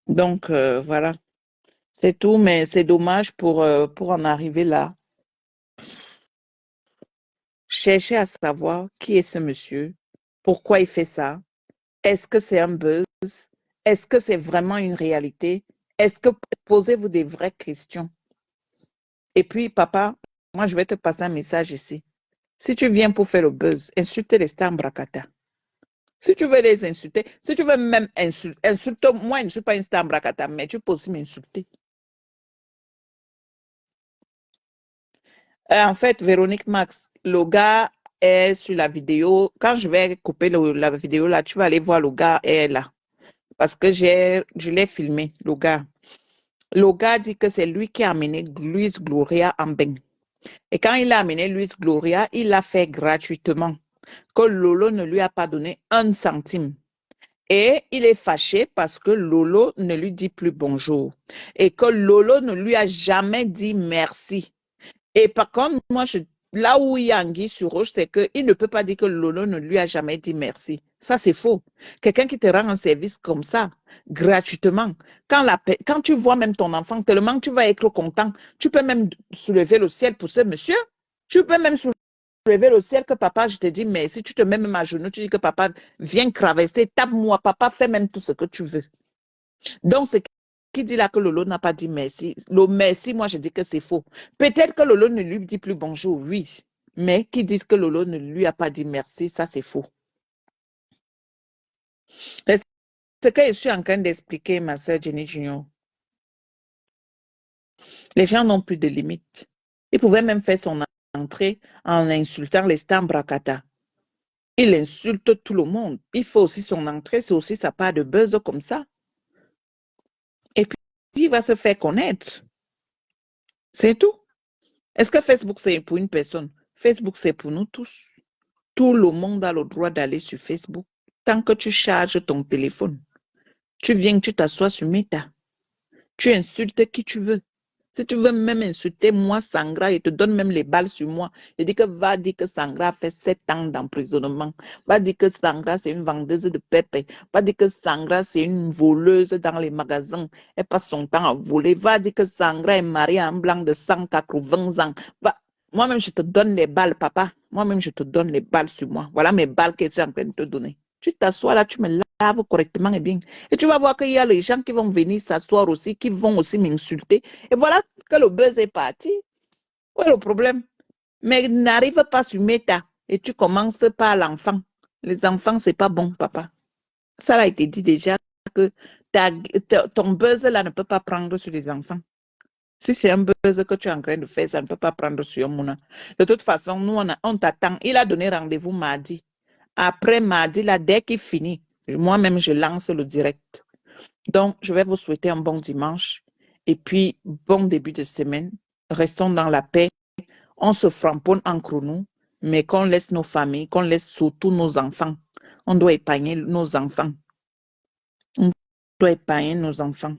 Donc voilà. C'est tout, mais c'est dommage pour en arriver là. Cherchez à savoir qui est ce monsieur, pourquoi il fait ça. Est-ce que c'est un buzz? Est-ce que c'est vraiment une réalité? Est-ce que posez-vous des vraies questions? Et puis, papa, moi, je vais te passer un message ici. Si tu viens pour faire le buzz, insultez les stars Mbrakata. Si tu veux les insulter, si tu veux même insulter, insulte-moi, je ne suis pas une star Mbrakata, mais tu peux aussi m'insulter. En fait, Véronique Max, le gars est sur la vidéo. Quand je vais couper la vidéo là, tu vas aller voir le gars est là. Parce que je l'ai filmé, le gars. Le gars dit que c'est lui qui a amené Luis Gloria en bain. Et quand il a amené Luis Gloria, il l'a fait gratuitement. Que Lolo ne lui a pas donné 1 centime. Et il est fâché parce que Lolo ne lui dit plus bonjour. Et que Lolo ne lui a jamais dit merci. Et par contre, moi, là où il y a anguille sur roche, c'est qu'il ne peut pas dire que Lolo ne lui a jamais dit merci. Ça, c'est faux. Quelqu'un qui te rend un service comme ça, gratuitement, quand tu vois même ton enfant, tellement que tu vas être content, tu peux même soulever le ciel pour ce monsieur. Tu peux même soulever le ciel que papa, je te dis merci. Tu te mets même à genoux, tu dis que papa, viens cravester, tape-moi, papa, fais même tout ce que tu veux. Donc, c'est qui dit là que Lolo n'a pas dit merci? Le merci, moi, je dis que c'est faux. Peut-être que Lolo ne lui dit plus bonjour, oui. Mais qui disent que Lolo ne lui a pas dit merci, ça, c'est faux. Et ce que je suis en train d'expliquer, ma soeur Jenny Junior, les gens n'ont plus de limites. Il pouvait même faire son entrée en insultant les Stambrakata. Il insulte tout le monde. Il fait aussi son entrée, c'est aussi sa part de buzz comme ça. Et puis, il va se faire connaître. C'est tout. Est-ce que Facebook, c'est pour une personne? Facebook, c'est pour nous tous. Tout le monde a le droit d'aller sur Facebook. Tant que tu charges ton téléphone, tu viens, tu t'assois sur Meta. Tu insultes qui tu veux. Si tu veux même insulter moi, Sangra, et te donne même les balles sur moi. Il dit que va dire que Sangra a fait 7 ans d'emprisonnement. Va dire que Sangra, c'est une vendeuse de pépé. Va dire que Sangra, c'est une voleuse dans les magasins. Elle passe son temps à voler. Va dire que Sangra est mariée à un blanc de 180 ans. Moi-même, je te donne les balles, papa. Moi-même, je te donne les balles sur moi. Voilà mes balles que je suis en train de te donner. Tu t'assois là, tu me laves correctement et bien. Et tu vas voir qu'il y a les gens qui vont venir s'asseoir aussi, qui vont aussi m'insulter. Et voilà que le buzz est parti. Où est le problème? Mais n'arrive pas sur Meta et tu commences par l'enfant. Les enfants, c'est pas bon, papa. Ça a été dit déjà que ton buzz là ne peut pas prendre sur les enfants. Si c'est un buzz que tu es en train de faire, ça ne peut pas prendre sur Mouna. De toute façon, nous, on t'attend. Il a donné rendez-vous mardi. Après mardi, là, dès qu'il finit, moi-même, je lance le direct. Donc, je vais vous souhaiter un bon dimanche et puis bon début de semaine. Restons dans la paix. On se framponne entre nous, mais qu'on laisse nos familles, qu'on laisse surtout nos enfants. On doit épargner nos enfants. On doit épargner nos enfants.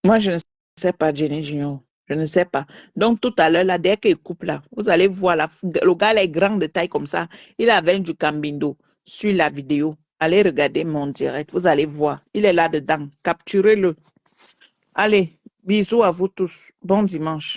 Moi, je ne sais pas, Jenny Junior. Je ne sais pas. Donc, tout à l'heure, là, dès qu'il coupe là, vous allez voir, le gars là, est grand de taille comme ça. Il avait du cambindo sur la vidéo. Allez regarder mon direct. Vous allez voir. Il est là-dedans. Capturez-le. Allez, bisous à vous tous. Bon dimanche.